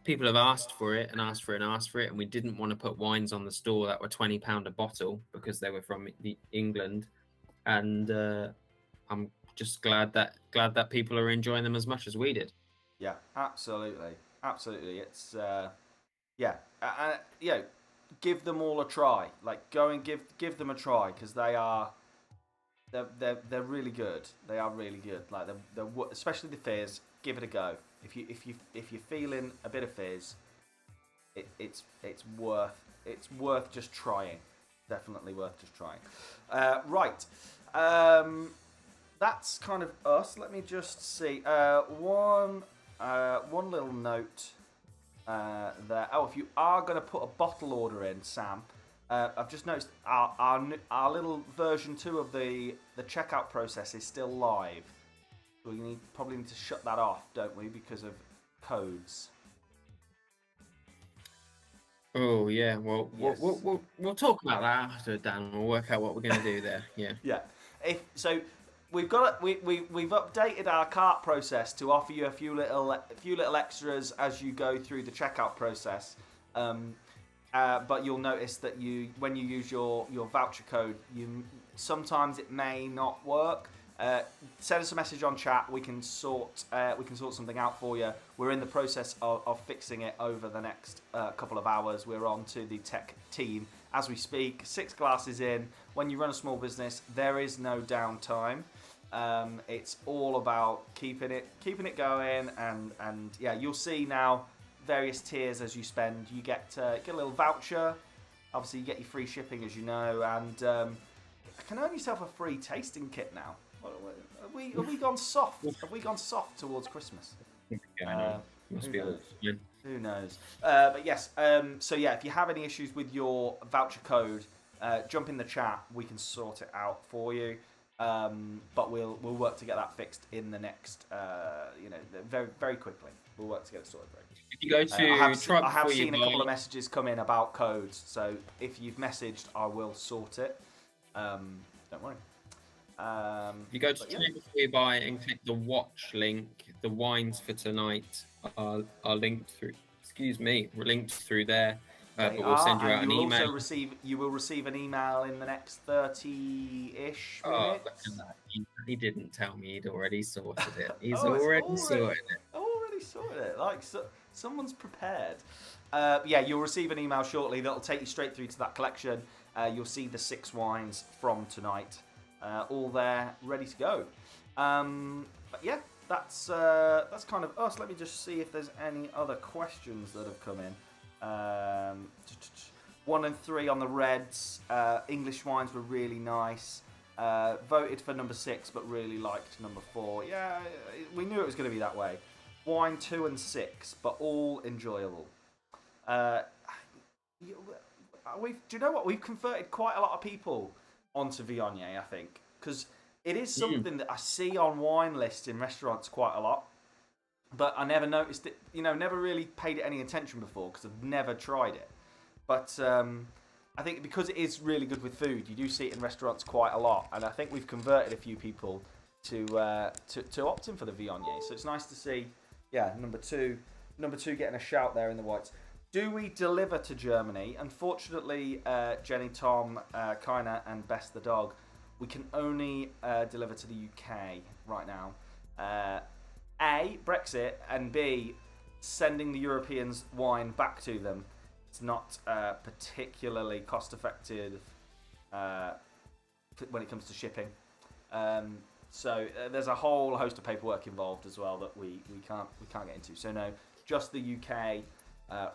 people have asked for it and asked for it and asked for it, and we didn't want to put wines on the store that were £20 a bottle because they were from England, and I'm just glad that people are enjoying them as much as we did. yeah, absolutely, absolutely. It's yeah, you know, give them all a try. Like, go and give them a try because they're really good. They are really good. Like especially the fizz. Give it a go. If you're feeling a bit of fizz, it's worth just trying. Definitely worth just trying. Right. That's kind of us. Let me just see. One little note there. Oh, if you are going to put a bottle order in, Sam, I've just noticed our little version 2 of the checkout process is still live. So we probably need to shut that off, don't we, because of codes. Oh yeah, well Yes. we'll talk about that after, Dan. We'll work out what we're going to do there. Yeah. Yeah. If so, we've updated our cart process to offer you a few little extras as you go through the checkout process. But you'll notice that when you use your voucher code, sometimes it may not work. Send us a message on chat. We can sort something out for you. We're in the process of fixing it over the next couple of hours. We're on to the tech team as we speak. 6 glasses in. When you run a small business, there is no downtime. It's all about keeping it going, and yeah, you'll see now various tiers as you spend. You get a little voucher. Obviously, you get your free shipping, as you know, and I can earn yourself a free tasting kit now. Have we gone soft? Have we gone soft towards Christmas? Must be all. Who knows? But yes. So yeah, if you have any issues with your voucher code, jump in the chat. We can sort it out for you. But we'll work to get that fixed in the next, very very quickly. We'll work to get it sorted. If you go to I have seen a couple of messages come in about codes, so if you've messaged, I will sort it. Don't worry. If you go to Try Before You Buy and click the watch link, the wines for tonight are linked through. Linked through there. But we'll send you out an email. You will receive an email in the next 30-ish minutes. Oh, look at that. He didn't tell me he'd already sorted it. He's already sorted it. Already sorted it. Like, someone's prepared. Yeah, you'll receive an email shortly that'll take you straight through to that collection. You'll see the 6 wines from tonight. All there, ready to go. But yeah, that's kind of us. Let me just see if there's any other questions that have come in. 1 and 3 on the Reds. English wines were really nice. Voted for number 6, but really liked number 4. Yeah, we knew it was going to be that way. Wine 2 and 6, but all enjoyable. Do you know what? We've converted quite a lot of people onto Viognier, I think, because it is something that I see on wine lists in restaurants quite a lot. But I never noticed it, never really paid it any attention before because I've never tried it. But I think because it is really good with food, you do see it in restaurants quite a lot. And I think we've converted a few people to opt in for the Viognier. So it's nice to see, number two getting a shout there in the whites. Do we deliver to Germany? Unfortunately, Jenny, Tom, Kaina, and Bess the dog, we can only deliver to the UK right now. A, Brexit, and B, sending the Europeans wine back to them. It's not particularly cost effective when it comes to shipping. So there's a whole host of paperwork involved as well that we can't get into. So no, just the UK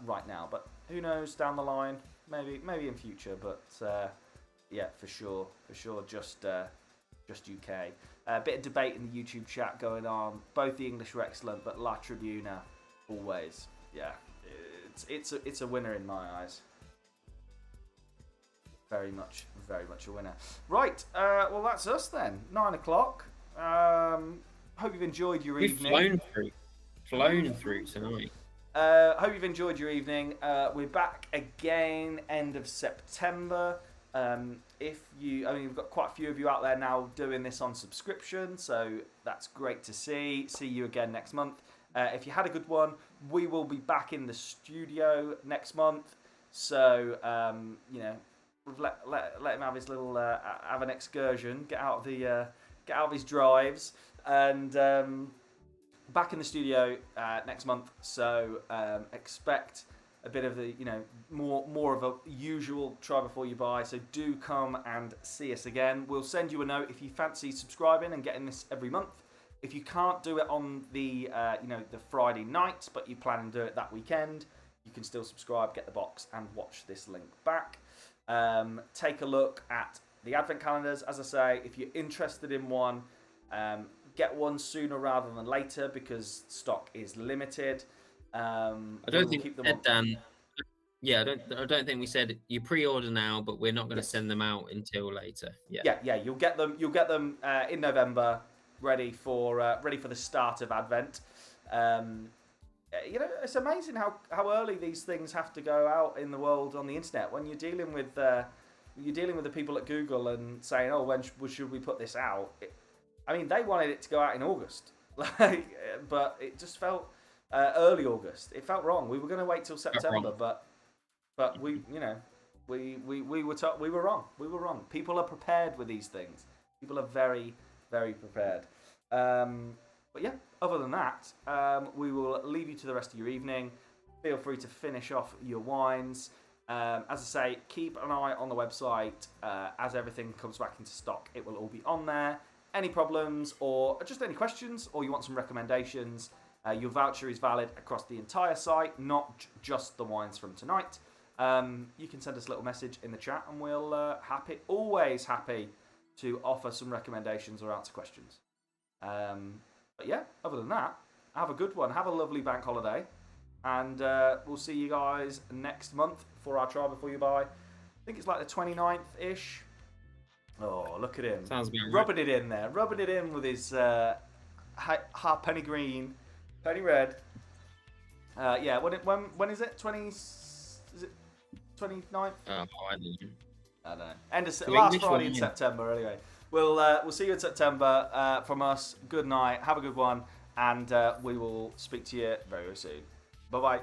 right now. But who knows down the line? Maybe in future. But yeah, for sure, just UK. A bit of debate in the YouTube chat going on. Both the English were excellent, but La Tribuna always. Yeah, it's a winner in my eyes. Very much a winner. Right, well that's us then. 9 o'clock. Hope you've enjoyed your evening. Flown through tonight. Hope you've enjoyed your evening. We're back again end of September. We've got quite a few of you out there now doing this on subscription, so that's great to see. See you again next month. If you had a good one, we will be back in the studio next month. So let him have his little have an excursion, get out of his drives, and back in the studio next month. So expect a bit of the more of a usual try before you buy. So do come and see us again. We'll send you a note if you fancy subscribing and getting this every month. If you can't do it on the the Friday night, but you plan to do it that weekend, you can still subscribe, get the box, and watch this link back. Take a look at the advent calendars. As I say, if you're interested in one, get one sooner rather than later because stock is limited. I don't think Dan. Yeah, I don't think we said you pre-order now, but we're not going to send them out until later. Yeah. You'll get them in November, ready for the start of Advent. It's amazing how early these things have to go out in the world on the internet when you're dealing with the people at Google and saying, oh, when should we put this out? They wanted it to go out in August, but it just felt early August. It felt wrong. We were going to wait till September, but we were wrong. We were wrong. People are prepared with these things. People are very, very prepared. But yeah, other than that, we will leave you to the rest of your evening. Feel free to finish off your wines. As I say, keep an eye on the website. As everything comes back into stock, it will all be on there. Any problems or just any questions, or you want some recommendations, your voucher is valid across the entire site, not just the wines from tonight. You can send us a little message in the chat, and we'll always happy to offer some recommendations or answer questions. But yeah, other than that, have a good one. Have a lovely bank holiday. And we'll see you guys next month for our Try Before You Buy. I think it's like the 29th-ish. Oh, look at him. Sounds good. Rubbing it in there. Rubbing it in with his half penny green, penny red. Yeah, when is it? Is it 29th? I don't know. Last Friday in September, anyway. We'll see you in September. From us, good night. Have a good one. And we will speak to you very, very soon. Bye-bye.